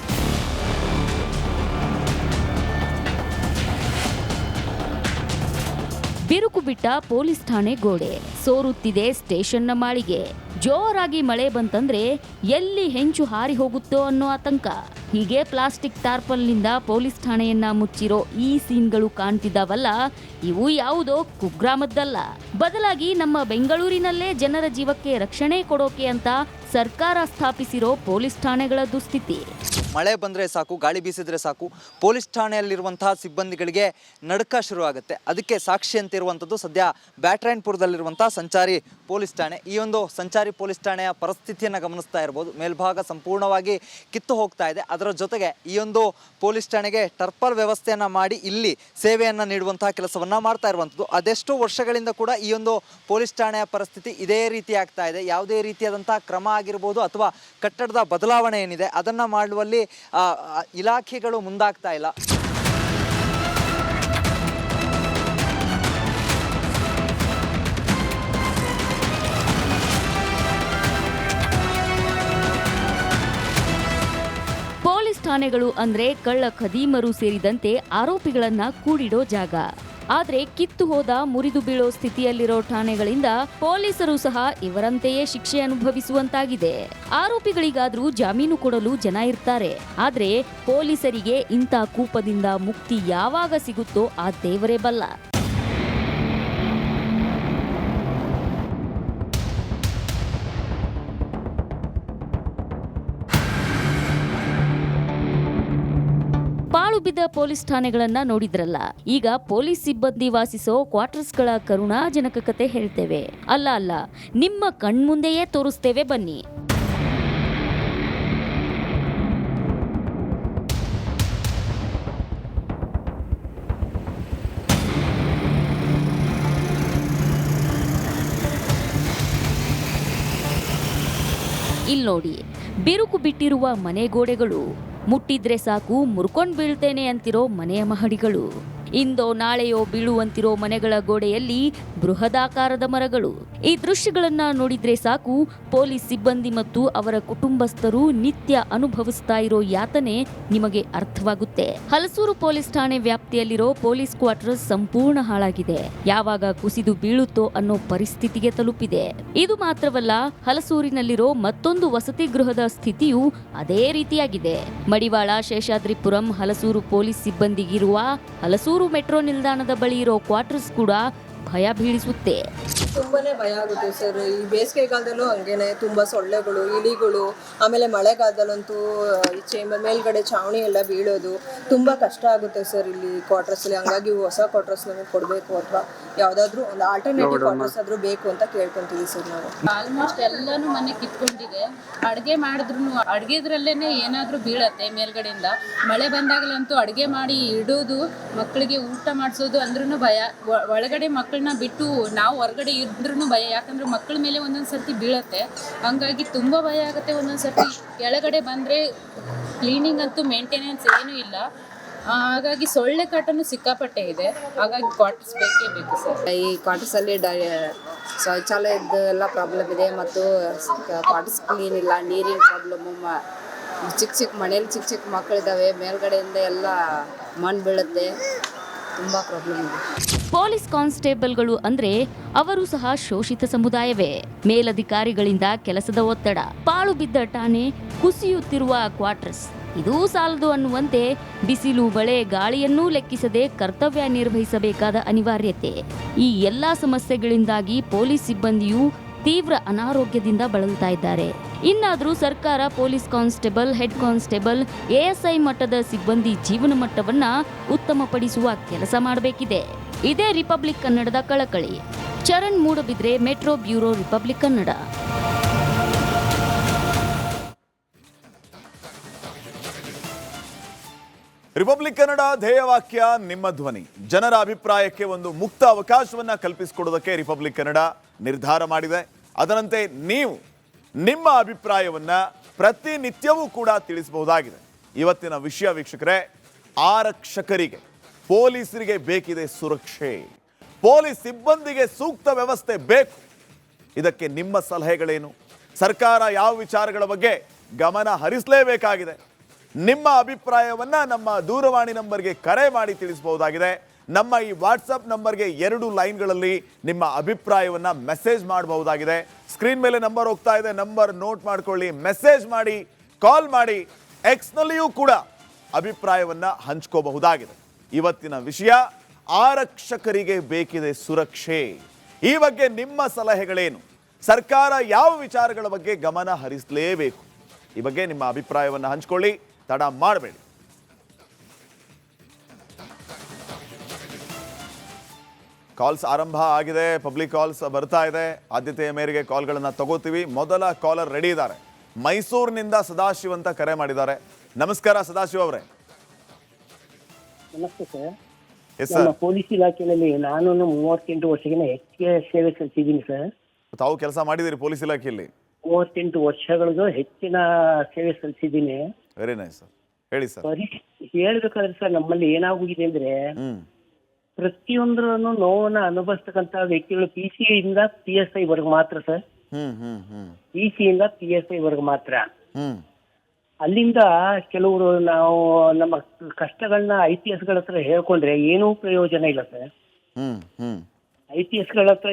ಬಿರುಕು ಬಿಟ್ಟ ಪೊಲೀಸ್ ಠಾಣೆ ಗೋಡೆ, ಸೋರುತ್ತಿದೆ ಸ್ಟೇಷನ್ನ ಮಾಳಿಗೆ. ಜೋರಾಗಿ ಮಳೆ ಬಂತಂದ್ರೆ ಎಲ್ಲಿ ಹೆಂಚು ಹಾರಿ ಹೋಗುತ್ತೋ ಅನ್ನೋ ಆತಂಕ. ಹೀಗೆ ಪ್ಲಾಸ್ಟಿಕ್ ಟಾರ್ಪಲ್ನಿಂದ ಪೊಲೀಸ್ ಠಾಣೆಯನ್ನ ಮುಚ್ಚಿರೋ ಈ ಸೀನ್ಗಳು ಕಾಣ್ತಿದ್ದಾವಲ್ಲ, ಇವು ಯಾವುದೋ ಕುಗ್ರಾಮದ್ದಲ್ಲ. ಬದಲಾಗಿ ನಮ್ಮ ಬೆಂಗಳೂರಿನಲ್ಲೇ ಜನರ ಜೀವಕ್ಕೆ ರಕ್ಷಣೆ ಕೊಡೋಕೆ ಅಂತ ಸರ್ಕಾರ ಸ್ಥಾಪಿಸಿರೋ ಪೊಲೀಸ್ ಠಾಣೆಗಳ ದುಸ್ಥಿತಿ. ಮಳೆ ಬಂದರೆ ಸಾಕು, ಗಾಳಿ ಬೀಸಿದ್ರೆ ಸಾಕು, ಪೊಲೀಸ್ ಠಾಣೆಯಲ್ಲಿರುವಂತಹ ಸಿಬ್ಬಂದಿಗಳಿಗೆ ನಡುಕ ಶುರುವಾಗುತ್ತೆ. ಅದಕ್ಕೆ ಸಾಕ್ಷಿ ಅಂತ ಇರುವಂಥದ್ದು ಸದ್ಯ ಬ್ಯಾಟರಾಯನಪುರದಲ್ಲಿರುವಂತಹ ಸಂಚಾರಿ ಪೊಲೀಸ್ ಠಾಣೆ. ಈ ಒಂದು ಸಂಚಾರಿ ಪೊಲೀಸ್ ಠಾಣೆಯ ಪರಿಸ್ಥಿತಿಯನ್ನು ಗಮನಿಸ್ತಾ ಇರ್ಬೋದು. ಮೇಲ್ಭಾಗ ಸಂಪೂರ್ಣವಾಗಿ ಕಿತ್ತು ಹೋಗ್ತಾ ಇದೆ. ಅದರ ಜೊತೆಗೆ ಈ ಒಂದು ಪೊಲೀಸ್ ಠಾಣೆಗೆ ಟರ್ಪಲ್ ವ್ಯವಸ್ಥೆಯನ್ನು ಮಾಡಿ ಇಲ್ಲಿ ಸೇವೆಯನ್ನು ನೀಡುವಂತಹ ಕೆಲಸವನ್ನು ಮಾಡ್ತಾ ಇರುವಂಥದ್ದು. ಅದೆಷ್ಟೋ ವರ್ಷಗಳಿಂದ ಕೂಡ ಈ ಒಂದು ಪೊಲೀಸ್ ಠಾಣೆಯ ಪರಿಸ್ಥಿತಿ ಇದೇ ರೀತಿ ಆಗ್ತಾ ಇದೆ. ಯಾವುದೇ ರೀತಿಯಾದಂತಹ ಕ್ರಮ ಆಗಿರ್ಬೋದು ಅಥವಾ ಕಟ್ಟಡದ ಬದಲಾವಣೆ ಏನಿದೆ ಅದನ್ನು ಮಾಡುವಲ್ಲಿ ಇಲಾಖೆಗಳು ಮುಂದಾಗ್ತಾ ಇಲ್ಲ. ಪೊಲೀಸ್ ಠಾಣೆಗಳು ಅಂದ್ರೆ ಕಳ್ಳ ಖದೀಮರು ಸೇರಿದಂತೆ ಆರೋಪಿಗಳನ್ನ ಕೂಡಿಡೋ ಜಾಗ. ಆದ್ರೆ ಕಿತ್ತು ಹೋದ, ಮುರಿದು ಬೀಳೋ ಸ್ಥಿತಿಯಲ್ಲಿರೋ ಠಾಣೆಗಳಿಂದ ಪೊಲೀಸರು ಸಹ ಇವರಂತೆಯೇ ಶಿಕ್ಷೆ ಅನುಭವಿಸುವಂತಾಗಿದೆ. ಆರೋಪಿಗಳಿಗಾದ್ರೂ ಜಾಮೀನು ಕೊಡಲು ಜನ ಇರ್ತಾರೆ. ಆದ್ರೆ ಪೊಲೀಸರಿಗೆ ಇಂಥ ಕೂಪದಿಂದ ಮುಕ್ತಿ ಯಾವಾಗ ಸಿಗುತ್ತೋ ಆ ದೇವರೇ ಬಲ್ಲ. ಪಾಳು ಬಿದ್ದ ಪೊಲೀಸ್ ಠಾಣೆಗಳನ್ನ ನೋಡಿದ್ರಲ್ಲ, ಈಗ ಪೊಲೀಸ್ ಸಿಬ್ಬಂದಿ ವಾಸಿಸೋ ಕ್ವಾರ್ಟರ್ಸ್ಗಳ ಕರುಣಾಜನಕ ಕತೆ ಹೇಳ್ತೇವೆ. ಅಲ್ಲ, ನಿಮ್ಮ ಕಣ್ಮುಂದೆಯೇ ತೋರಿಸ್ತೇವೆ, ಬನ್ನಿ. ಇಲ್ಲಿ ನೋಡಿ, ಬಿರುಕು ಬಿಟ್ಟಿರುವ ಮನೆಗೋಡೆಗಳು, ಮುಟ್ಟಿದ್ರೆ ಸಾಕು ಮುರ್ಕೊಂಡ್ ಬೀಳ್ತೇನೆ ಅಂತಿರೋ ಮನೆಯ ಮಹಡಿಗಳು, ಇಂದೋ ನಾಳೆಯೋ ಬೀಳುವಂತಿರೋ ಮನೆಗಳ ಗೋಡೆಯಲ್ಲಿ ಬೃಹದಾಕಾರದ ಮರಗಳು. ಈ ದೃಶ್ಯಗಳನ್ನ ನೋಡಿದ್ರೆ ಸಾಕು, ಪೊಲೀಸ್ ಸಿಬ್ಬಂದಿ ಮತ್ತು ಅವರ ಕುಟುಂಬಸ್ಥರು ನಿತ್ಯ ಅನುಭವಿಸ್ತಾ ಇರೋ ಯಾತನೆ ನಿಮಗೆ ಅರ್ಥವಾಗುತ್ತೆ. ಹಲಸೂರು ಪೊಲೀಸ್ ಠಾಣೆ ವ್ಯಾಪ್ತಿಯಲ್ಲಿರೋ ಪೊಲೀಸ್ ಕ್ವಾರ್ಟರ್ಸ್ ಸಂಪೂರ್ಣ ಹಾಳಾಗಿದೆ. ಯಾವಾಗ ಕುಸಿದು ಬೀಳುತ್ತೋ ಅನ್ನೋ ಪರಿಸ್ಥಿತಿಗೆ ತಲುಪಿದೆ. ಇದು ಮಾತ್ರವಲ್ಲ, ಹಲಸೂರಿನಲ್ಲಿರೋ ಮತ್ತೊಂದು ವಸತಿ ಗೃಹದ ಸ್ಥಿತಿಯೂ ಅದೇ ರೀತಿಯಾಗಿದೆ. ಮಡಿವಾಳ, ಶೇಷಾದ್ರಿಪುರಂ, ಹಲಸೂರು ಪೊಲೀಸ್ ಸಿಬ್ಬಂದಿಗಿರುವ ಹಲಸೂರು ಮೆಟ್ರೋ ನಿಲ್ದಾಣದ ಬಳಿ ಇರೋ ಕ್ವಾರ್ಟರ್ಸ್ ಕೂಡ ಭಯ ಬೀಳಿಸುತ್ತೆ. ತುಂಬಾನೇ ಭಯ ಆಗುತ್ತೆ ಸರ್. ಈ ಬೇಸಿಗೆಗಾಲದಲ್ಲೂ ಹಂಗೇನೆ ತುಂಬಾ ಸೊಳ್ಳೆಗಳು, ಇಲಿಗಳು, ಆಮೇಲೆ ಮಳೆಗಾಲದಲ್ಲಂತೂ ಮೇಲ್ಗಡೆ ಛಾವಣಿ ಎಲ್ಲ ಬೀಳೋದು ತುಂಬಾ ಕಷ್ಟ ಆಗುತ್ತೆ ಸರ್ ಇಲ್ಲಿ ಕ್ವಾರ್ಟರ್ಸ್ ಅಲ್ಲಿ. ಹಂಗಾಗಿ ಹೊಸ ಕ್ವಾರ್ಟರ್ಸ್ ನಮಗೆ ಕೊಡಬೇಕು ಅಥವಾ ಯಾವ್ದಾದ್ರು ಒಂದು ಆಲ್ಟರ್ನೇಟಿವ್ ಕ್ವಾರ್ಟರ್ಸ್ ಆದ್ರೂ ಬೇಕು ಅಂತ ಕೇಳ್ಕೊಂತೀವಿ ಸರ್ ನಾವು. ಆಲ್ಮೋಸ್ಟ್ ಎಲ್ಲಾನು ಮನೆ ಕಿತ್ಕೊಂಡಿದೆ. ಅಡುಗೆ ಮಾಡಿದ್ರು ಅಡುಗೆದ್ರಲ್ಲೇನೆ ಏನಾದ್ರೂ ಬೀಳತ್ತೆ ಮೇಲ್ಗಡೆಯಿಂದ. ಮಳೆ ಬಂದಾಗಲಂತೂ ಅಡುಗೆ ಮಾಡಿ ಇಡೋದು, ಮಕ್ಕಳಿಗೆ ಊಟ ಮಾಡಿಸೋದು ಅಂದ್ರೂ ಭಯ. ಒಳಗಡೆ ಮಕ್ಕಳು ಮಕ್ಕಳನ್ನ ಬಿಟ್ಟು ನಾವು ಹೊರಗಡೆ ಇದ್ರೂ ಭಯ, ಯಾಕಂದರೆ ಮಕ್ಕಳ ಮೇಲೆ ಒಂದೊಂದು ಸರ್ತಿ ಬೀಳತ್ತೆ. ಹಂಗಾಗಿ ತುಂಬ ಭಯ ಆಗುತ್ತೆ. ಒಂದೊಂದು ಸರ್ತಿ ಕೆಳಗಡೆ ಬಂದರೆ ಕ್ಲೀನಿಂಗ್ ಅಂತೂ ಮೇಂಟೆನೆನ್ಸ್ ಏನೂ ಇಲ್ಲ. ಹಾಗಾಗಿ ಸೊಳ್ಳೆ ಕಾಟನೂ ಸಿಕ್ಕಾಪಟ್ಟೆ ಇದೆ. ಹಾಗಾಗಿ ಕ್ವಾರ್ಟರ್ಸ್ ಬೇಕೇ ಬೇಕು ಸರ್. ಈ ಕ್ವಾರ್ಟರ್ಸಲ್ಲಿ ಶೌಚಾಲಯದ್ದು ಎಲ್ಲ ಪ್ರಾಬ್ಲಮ್ ಇದೆ, ಮತ್ತು ಕ್ವಾರ್ಟರ್ಸ್ ಕ್ಲೀನ್ ಇಲ್ಲ, ನೀರಿನ ಪ್ರಾಬ್ಲಮ್ಮು, ಚಿಕ್ಕ ಮನೇಲಿ ಚಿಕ್ಕ ಮಕ್ಕಳಿದ್ದಾವೆ, ಮೇಲ್ಗಡೆಯಿಂದ ಎಲ್ಲ ಮಣ್ಣು ಬೀಳುತ್ತೆ, ತುಂಬ ಪ್ರಾಬ್ಲಮ್ ಇದೆ. ಪೊಲೀಸ್ ಕಾನ್ಸ್ಟೇಬಲ್ಗಳು ಅಂದ್ರೆ ಅವರು ಸಹ ಶೋಷಿತ ಸಮುದಾಯವೇ. ಮೇಲಧಿಕಾರಿಗಳಿಂದ ಕೆಲಸದ ಒತ್ತಡ, ಪಾಳು ಬಿದ್ದ ಠಾಣೆ, ಕುಸಿಯುತ್ತಿರುವ ಕ್ವಾರ್ಟರ್ಸ್, ಇದೂ ಸಾಲದು ಅನ್ನುವಂತೆ ಬಿಸಿಲು ಮಳೆ ಗಾಳಿಯನ್ನೂ ಲೆಕ್ಕಿಸದೆ ಕರ್ತವ್ಯ ನಿರ್ವಹಿಸಬೇಕಾದ ಅನಿವಾರ್ಯತೆ. ಈ ಎಲ್ಲಾ ಸಮಸ್ಯೆಗಳಿಂದಾಗಿ ಪೊಲೀಸ್ ಸಿಬ್ಬಂದಿಯು ತೀವ್ರ ಅನಾರೋಗ್ಯದಿಂದ ಬಳಲ್ತಾ ಇದ್ದಾರೆ. ಇನ್ನಾದರೂ ಸರ್ಕಾರ police constable, head constable, ASI ಮಟ್ಟದ ಸಿಬ್ಬಂದಿ ಜೀವನ ಮಟ್ಟವನ್ನ ಉತ್ತಮಪಡಿಸುವ ಕೆಲಸ ಮಾಡಬೇಕಿದೆ. ಇದೇ ರಿಪಬ್ಲಿಕ್ ಕನ್ನಡದ ಕಳಕಳಿ. Charan Moodbidri, metro bureau, republic Kannada. Republic Kannada ಧ್ಯೇಯವಾಕ್ಯ ನಿಮ್ಮ ಧ್ವನಿ. ಜನರ ಅಭಿಪ್ರಾಯಕ್ಕೆ ಒಂದು ಮುಕ್ತ ಅವಕಾಶವನ್ನ ಕಲ್ಪಿಸಿಕೊಡೋದಕ್ಕೆ ರಿಪಬ್ಲಿಕ್ ಕನ್ನಡ ನಿರ್ಧಾರ ಮಾಡಿದೆ. ಅದರಂತೆ ನೀವು ನಿಮ್ಮ ಅಭಿಪ್ರಾಯವನ್ನ ಪ್ರತಿನಿತ್ಯವೂ ಕೂಡ ತಿಳಿಸಬಹುದಾಗಿದೆ. ಇವತ್ತಿನ ವಿಷಯ ವೀಕ್ಷಕರೇ, ಆರಕ್ಷಕರಿಗೆ, ಪೊಲೀಸರಿಗೆ ಬೇಕಿದೆ ಸುರಕ್ಷೆ, ಪೊಲೀಸ್ ಸಿಬ್ಬಂದಿಗೆ ಸೂಕ್ತ ವ್ಯವಸ್ಥೆ ಬೇಕು. ಇದಕ್ಕೆ ನಿಮ್ಮ ಸಲಹೆಗಳೇನು? ಸರ್ಕಾರ ಯಾವ ವಿಚಾರಗಳ ಬಗ್ಗೆ ಗಮನ ಹರಿಸಲೇಬೇಕಾಗಿದೆ? ನಿಮ್ಮ ಅಭಿಪ್ರಾಯವನ್ನ ನಮ್ಮ ದೂರವಾಣಿ ನಂಬರ್ಗೆ ಕರೆ ಮಾಡಿ ತಿಳಿಸಬಹುದಾಗಿದೆ. ನಮ್ಮ ಈ ವಾಟ್ಸಪ್ ನಂಬರ್ಗೆ 2 ಲೈನ್ಗಳಲ್ಲಿ ನಿಮ್ಮ ಅಭಿಪ್ರಾಯವನ್ನ ಮೆಸೇಜ್ ಮಾಡಬಹುದಾಗಿದೆ. ಸ್ಕ್ರೀನ್ ಮೇಲೆ ನಂಬರ್ ಹೋಗ್ತಾ ಇದೆ, ನಂಬರ್ ನೋಟ್ ಮಾಡ್ಕೊಳ್ಳಿ, ಮೆಸೇಜ್ ಮಾಡಿ, ಕಾಲ್ ಮಾಡಿ. ಎಕ್ಸ್ನಲ್ಲಿಯೂ ಕೂಡ ಅಭಿಪ್ರಾಯವನ್ನ ಹಂಚ್ಕೋಬಹುದಾಗಿದೆ. ಇವತ್ತಿನ ವಿಷಯ, ಆರಕ್ಷಕರಿಗೆ ಬೇಕಿದೆ ಸುರಕ್ಷೆ. ಈ ಬಗ್ಗೆ ನಿಮ್ಮ ಸಲಹೆಗಳೇನು? ಸರ್ಕಾರ ಯಾವ ವಿಚಾರಗಳ ಬಗ್ಗೆ ಗಮನ ಹರಿಸಲೇಬೇಕು? ಈ ಬಗ್ಗೆ ನಿಮ್ಮ ಅಭಿಪ್ರಾಯವನ್ನು ಹಂಚ್ಕೊಳ್ಳಿ, ತಡ ಮಾಡಬೇಡಿ. ಕಾಲ್ಸ್ ಆರಂಭ ಆಗಿದೆ, ಪಬ್ಲಿಕ್ ಕಾಲ್ಸ್ ಬರ್ತಾ ಇದೆ. ಆದ್ಯತೆಯ ಮೇರೆಗೆ ಕಾಲ್ಗಳನ್ನು ತಗೋತೀವಿ. ಮೊದಲ ಕಾಲರ್ ರೆಡಿ ಇದ್ದಾರೆ. ಮೈಸೂರಿನಿಂದ ಸದಾಶಿವ್ ಅಂತ ಕರೆ ಮಾಡಿದ್ದಾರೆ. ನಮಸ್ಕಾರ ಸದಾಶಿವ್ ಅವರೇ. ನಮಸ್ತೆ ಸರ್. ನಮ್ಮ ಪೊಲೀಸ್ ಇಲಾಖೆಯಲ್ಲಿ ನಾನು 38 ವರ್ಷಗಿನ ಹೆಚ್ಚಿಗೆ ಸೇವೆ ಸಲ್ಲಿಸಿದ್ದೀನಿ ಸರ್. ತಾವು ಕೆಲಸ ಮಾಡಿದಿರಿ ಪೊಲೀಸ್ ಇಲಾಖೆಯಲ್ಲಿ? 38 ವರ್ಷಗಳಿಗೂ ಹೆಚ್ಚಿನ ಸೇವೆ ಸಲ್ಲಿಸಿದ್ದೀನಿ. ವೆರಿ ನೈಸ್ ಸರ್, ಹೇಳಿ ಸರ್. ಹೇಳ್ಬೇಕಾದ್ರೆ ಸರ್, ನಮ್ಮಲ್ಲಿ ಏನಾಗಿದೆ ಅಂದ್ರೆ ಪ್ರತಿಯೊಂದರನ್ನು ನೋವನ್ನ ಅನುಭವಿಸ್ತಕ್ಕಂತ ವ್ಯಕ್ತಿಗಳು PC ಇಂದ PSI ವರ್ಗ ಮಾತ್ರ ಸರ್. PC ಇಂದ PSI ವರ್ಗ ಮಾತ್ರ. ಅಲ್ಲಿಂದ ಕೆಲವರು ನಾವು ನಮ್ಮ ಕಷ್ಟಗಳನ್ನ IPSಗಳ ಹತ್ರ ಹೇಳ್ಕೊಂಡ್ರೆ ಏನೂ ಪ್ರಯೋಜನ ಇಲ್ಲ ಸರ್. IPSಗಳ ಹತ್ರ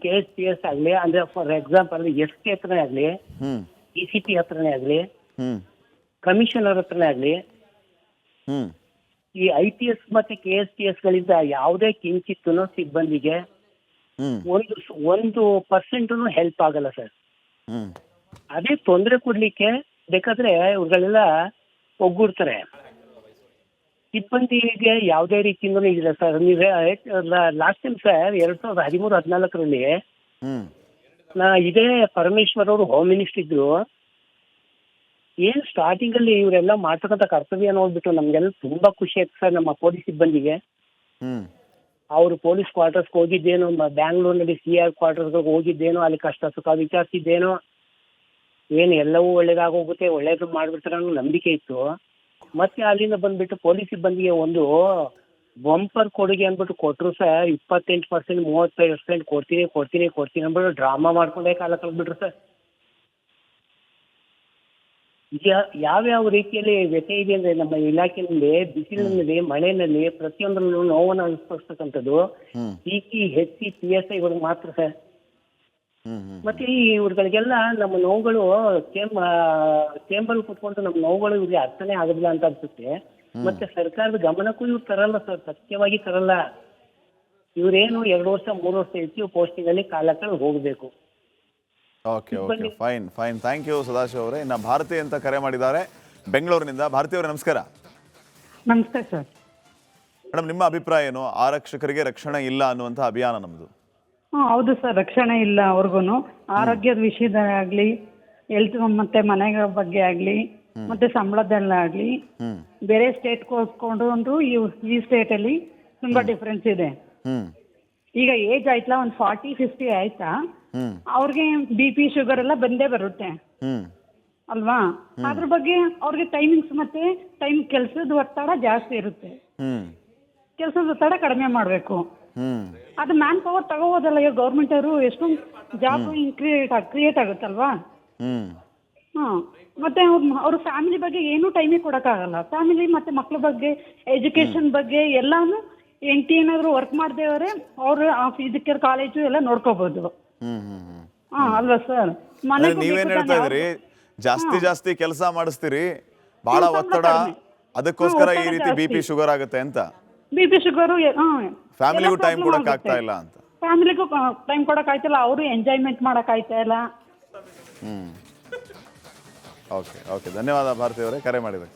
KSPS ಆಗ್ಲಿ, ಅಂದ್ರೆ ಫಾರ್ ಎಕ್ಸಾಂಪಲ್ SK ಹತ್ರನೇ ಆಗ್ಲಿ, DCP ಹತ್ರನೇ ಆಗ್ಲಿ, ಕಮಿಷನರ್ ಹತ್ರನೇ ಆಗ್ಲಿ, ಈ IPS ಮತ್ತೆ KSPS ಗಳಿಂದ ಯಾವುದೇ ಕಿಂಚಿತ್ತೂ ಸಿಬ್ಬಂದಿಗೆ 1% ಹೆಲ್ಪ್ ಆಗಲ್ಲ ಸರ್. ಅದೇ ತೊಂದರೆ ಕೊಡ್ಲಿಕ್ಕೆ ಬೇಕಾದ್ರೆ ಇವುಗಳೆಲ್ಲ ಒಗ್ಗೂಡ್ತಾರೆ. ಸಿಬ್ಬಂದಿಗೆ ಯಾವುದೇ ರೀತಿಯಿಂದ ಇಲ್ಲ ಸರ್. ನೀವೇ ಲಾಸ್ಟ್ ಟೈಮ್ ಸರ್ 2013-14ರಲ್ಲಿ ಇದೇ ಪರಮೇಶ್ವರ್ ಅವರು ಹೋಮ್ ಮಿನಿಸ್ಟರ್ ಇದ್ರು. ಏನ್ ಸ್ಟಾರ್ಟಿಂಗ್ ಅಲ್ಲಿ ಇವರೆಲ್ಲ ಮಾಡ್ತಕ್ಕಂಥ ಕರ್ತವ್ಯ ನೋಡ್ಬಿಟ್ಟು ನಮ್ಗೆಲ್ಲ ತುಂಬಾ ಖುಷಿ ಆಯ್ತು ಸರ್. ನಮ್ಮ ಪೊಲೀಸ್ ಸಿಬ್ಬಂದಿಗೆ ಅವರು ಪೊಲೀಸ್ ಕ್ವಾರ್ಟರ್ಸ್ ಹೋಗಿದ್ದೇನೋ, ಬ್ಯಾಂಗ್ಳೂರ್ನಲ್ಲಿ CR ಕ್ವಾರ್ಟರ್ಸ್ ಹೋಗಿದ್ದೇನೋ, ಅಲ್ಲಿ ಕಷ್ಟ ಸುಖ ವಿಚಾರಿಸಿದ್ದೇನೋ, ಏನು ಎಲ್ಲವೂ ಒಳ್ಳೇದಾಗೋಗುತ್ತೆ, ಒಳ್ಳೇದು ಮಾಡ್ಬಿಡ್ತಾರೆ ಅನ್ನೋ ನಂಬಿಕೆ ಇತ್ತು. ಮತ್ತೆ ಅಲ್ಲಿಂದ ಬಂದ್ಬಿಟ್ಟು ಪೊಲೀಸ್ ಸಿಬ್ಬಂದಿಗೆ ಒಂದು ಬಂಪರ್ ಕೊಡುಗೆ ಅಂದ್ಬಿಟ್ಟು ಕೊಟ್ಟರು ಸರ್. 28%, 35% ಕೊಡ್ತೀನಿ ಅಂದ್ಬಿಟ್ಟು ಡ್ರಾಮಾ ಮಾಡ್ಕೊಂಡೇ ಕಾಲ ಕಳೆದ್ಬಿಟ್ರು ಸರ್. ಯಾವ್ಯಾವ ರೀತಿಯಲ್ಲಿ ವ್ಯತ್ಯಯ ಇದೆ ಅಂದ್ರೆ ನಮ್ಮ ಇಲಾಖೆಯಲ್ಲಿ ಬಿಸಿಲಿನಲ್ಲಿ, ಮಳೆನಲ್ಲಿ ಪ್ರತಿಯೊಂದರಲ್ಲೂ ನೋವನ್ನು ಅನುಭವಿಸ್ತಕ್ಕಂಥದ್ದು ಹೆಚ್ಚಿ PSI ಗಳು ಮಾತ್ರ ಸರ್. ಮತ್ತೆ ಈ ಇವ್ರುಗಳಿಗೆಲ್ಲ ನಮ್ಮ ನೋವುಗಳು ಚೇಂಬರ್ ಕೂತ್ಕೊಂಡು ನಮ್ಮ ನೋವುಗಳು ಇವ್ರಿಗೆ ಅರ್ಥನೇ ಆಗೋದಿಲ್ಲ ಅಂತ ಅನ್ಸುತ್ತೆ. ಮತ್ತೆ ಸರ್ಕಾರದ ಗಮನಕ್ಕೂ ಇವ್ರು ತರಲ್ಲ ಸರ್, ಸತ್ಯವಾಗಿ ತರಲ್ಲ. ಇವ್ರೇನು 2 ವರ್ಷ 3 ವರ್ಷ ಹೆಚ್ಚು ಪೋಸ್ಟಿಂಗ್ ಅಲ್ಲಿ ಕಾಲಕ್ಕೆ ಹೋಗ್ಬೇಕು. Okay, fine. Thank you Sadashiv ಅವರೇ. ಇನ್ನು ಭಾರತಿ ಅಂತ ಕರೆ ಮಾಡಿದ್ದಾರೆ ಬೆಂಗಳೂರಿನಿಂದ. ಭಾರತಿ ಅವರೇ ನಮಸ್ಕಾರ. ನಮಸ್ತೆ ಸರ್. ಮೇಡಮ್, ನಿಮ್ಮ ಅಭಿಪ್ರಾಯ ಏನು? ಆರಕ್ಷಕರಿಗೆ ರಕ್ಷಣೆ ಇಲ್ಲ ಅನ್ನುವಂಥ ಅಭಿಯಾನ ನಮ್ಮದು. ಹೌದು ಸರ್, ರಕ್ಷಣೆ ಇಲ್ಲ ಅವ್ರಿಗೂ. ಆರೋಗ್ಯದ ವಿಷಯದಾಗಲಿ, ಹೆಲ್ತ್ ಮತ್ತೆ ಮನೆಗಳ ಬಗ್ಗೆ ಆಗಲಿ, ಮತ್ತೆ ಸಂಬಳದಲ್ಲಾಗಲಿ ಬೇರೆ ಸ್ಟೇಟ್ ಹೋಲಿಸ್ಕೊಂಡು ಈ ಸ್ಟೇಟ್ ಅಲ್ಲಿ ತುಂಬಾ ಡಿಫ್ರೆನ್ಸ್ ಇದೆ. ಈಗ ಏಜ್ ಆಯ್ತಲ್ಲ, ಒಂದು 40-50 ಆಯ್ತಾ, ಅವ್ರಿಗೆ BP ಶುಗರ್ ಎಲ್ಲ ಬಂದೇ ಬರುತ್ತೆ ಅಲ್ವಾ. ಅದ್ರ ಬಗ್ಗೆ ಅವ್ರಿಗೆ ಟೈಮಿಂಗ್ಸ್ ಮತ್ತೆ ಕೆಲಸದ ಒತ್ತಡ ಜಾಸ್ತಿ ಇರುತ್ತೆ. ಕೆಲಸದ ಒತ್ತಡ ಕಡಿಮೆ ಮಾಡಬೇಕು. ಅದು ಮ್ಯಾನ್ ಪವರ್ ತಗೋಬೋದಲ್ಲ. ಈಗ ಗೌರ್ಮೆಂಟ್ ಅವರು ಎಷ್ಟೊಂದು ಜಾಬ್ ಕ್ರಿಯೇಟ್ ಆಗುತ್ತಲ್ವಾ. ಮತ್ತೆ ಅವ್ರ ಫ್ಯಾಮಿಲಿ ಬಗ್ಗೆ ಏನೂ ಟೈಮಿಗೆ ಕೊಡೋಕ್ಕಾಗಲ್ಲ. ಫ್ಯಾಮಿಲಿ ಮತ್ತೆ ಮಕ್ಳ ಬಗ್ಗೆ, ಎಜುಕೇಶನ್ ಬಗ್ಗೆ ಎಲ್ಲಾನು ಏನಾದ್ರು ವರ್ಕ್ ಮಾಡ್ದೇವ್ರೆ ಅವ್ರು ಫಿಸಿಕಲ್ ಕಾಲೇಜು ಎಲ್ಲ ನೋಡ್ಕೋಬಹುದು. ಅಲ್ವಾ ಸರ್? ನೀವೇನ್ ಹೇಳ್ತಾ ಇದ್ರಿ, ಜಾಸ್ತಿ ಕೆಲಸ ಮಾಡಿಸ್ತೀರಿ, ಬಹಳ ಒತ್ತಡ, ಅದಕ್ಕೋಸ್ಕರ ಈ ರೀತಿ BP ಶುಗರ್ ಆಗುತ್ತೆ ಅಂತ. BP ಶುಗರು ಫ್ಯಾಮಿಲಿಗೂ ಟೈಮ್ ಕೊಡಕ್ ಆಗ್ತಾ ಇಲ್ಲ ಅಂತ. ಫ್ಯಾಮಿಲಿಗೂ ಟೈಮ್ ಕೊಡಕ್ ಆಯ್ತಲ್ಲ, ಅವರು ಎಂಜಾಯ್ಮೆಂಟ್ ಮಾಡಕ್ ಆಯ್ತಾ ಇಲ್ಲ. ಓಕೆ, ಧನ್ಯವಾದ ಭಾರತಿ ಅವರೇ ಕರೆ ಮಾಡಿದೆ.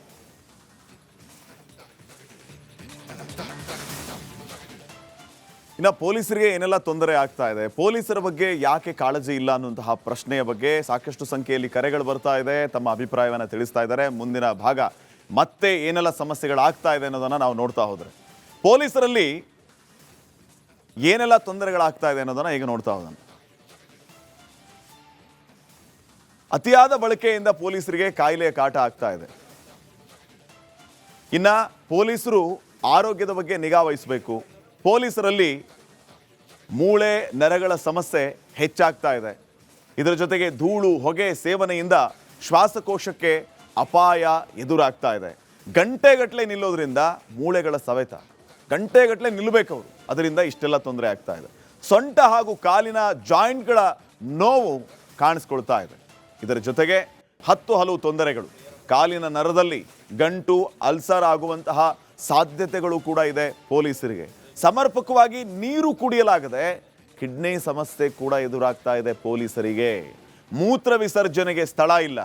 ಇನ್ನು ಪೊಲೀಸರಿಗೆ ಏನೆಲ್ಲ ತೊಂದರೆ ಆಗ್ತಾ ಇದೆ, ಪೊಲೀಸರ ಬಗ್ಗೆ ಯಾಕೆ ಕಾಳಜಿ ಇಲ್ಲ ಅನ್ನುವಂತಹ ಪ್ರಶ್ನೆಯ ಬಗ್ಗೆ ಸಾಕಷ್ಟು ಸಂಖ್ಯೆಯಲ್ಲಿ ಕರೆಗಳು ಬರ್ತಾ ಇದೆ, ತಮ್ಮ ಅಭಿಪ್ರಾಯವನ್ನು ತಿಳಿಸ್ತಾ ಇದ್ದಾರೆ. ಮುಂದಿನ ಭಾಗ ಮತ್ತೆ ಏನೆಲ್ಲ ಸಮಸ್ಯೆಗಳಾಗ್ತಾ ಇದೆ ಅನ್ನೋದನ್ನು ನಾವು ನೋಡ್ತಾ ಹೋದ್ರೆ, ಪೊಲೀಸರಲ್ಲಿ ಏನೆಲ್ಲ ತೊಂದರೆಗಳಾಗ್ತಾ ಇದೆ ಅನ್ನೋದನ್ನ ಈಗ ನೋಡ್ತಾ ಹೋಗೋಣ. ಅತಿಯಾದ ಬಳಕೆಯಿಂದ ಪೊಲೀಸರಿಗೆ ಕಾಯಿಲೆಯ ಕಾಟ ಆಗ್ತಾ ಇದೆ. ಇನ್ನು ಪೊಲೀಸರು ಆರೋಗ್ಯದ ಬಗ್ಗೆ ನಿಗಾ ವಹಿಸಬೇಕು. ಪೊಲೀಸರಲ್ಲಿ ಮೂಳೆ ನರಗಳ ಸಮಸ್ಯೆ ಹೆಚ್ಚಾಗ್ತಾ ಇದೆ. ಇದರ ಜೊತೆಗೆ ಧೂಳು ಹೊಗೆ ಸೇವನೆಯಿಂದ ಶ್ವಾಸಕೋಶಕ್ಕೆ ಅಪಾಯ ಎದುರಾಗ್ತಾ ಇದೆ. ಗಂಟೆಗಟ್ಟಲೆ ನಿಲ್ಲೋದ್ರಿಂದ ಮೂಳೆಗಳ ಸವೆತ, ಗಂಟೆಗಟ್ಟಲೆ ನಿಲ್ಲಬೇಕು ಅವರು, ಅದರಿಂದ ಇಷ್ಟೆಲ್ಲ ತೊಂದರೆ ಆಗ್ತಾ ಇದೆ. ಸೊಂಟ ಹಾಗೂ ಕಾಲಿನ ಜಾಯಿಂಟ್ಗಳ ನೋವು ಕಾಣಿಸ್ಕೊಳ್ತಾ ಇದೆ. ಇದರ ಜೊತೆಗೆ ಹಲವು ತೊಂದರೆಗಳು, ಕಾಲಿನ ನರದಲ್ಲಿ ಗಂಟು ಅಲ್ಸರ್ ಆಗುವಂತಹ ಸಾಧ್ಯತೆಗಳು ಕೂಡ ಇದೆ. ಪೊಲೀಸರಿಗೆ ಸಮರ್ಪಕವಾಗಿ ನೀರು ಕುಡಿಯಲಾಗದೆ ಕಿಡ್ನಿ ಸಮಸ್ಯೆ ಕೂಡ ಎದುರಾಗ್ತಾ ಇದೆ. ಪೊಲೀಸರಿಗೆ ಮೂತ್ರ ವಿಸರ್ಜನೆಗೆ ಸ್ಥಳ ಇಲ್ಲ,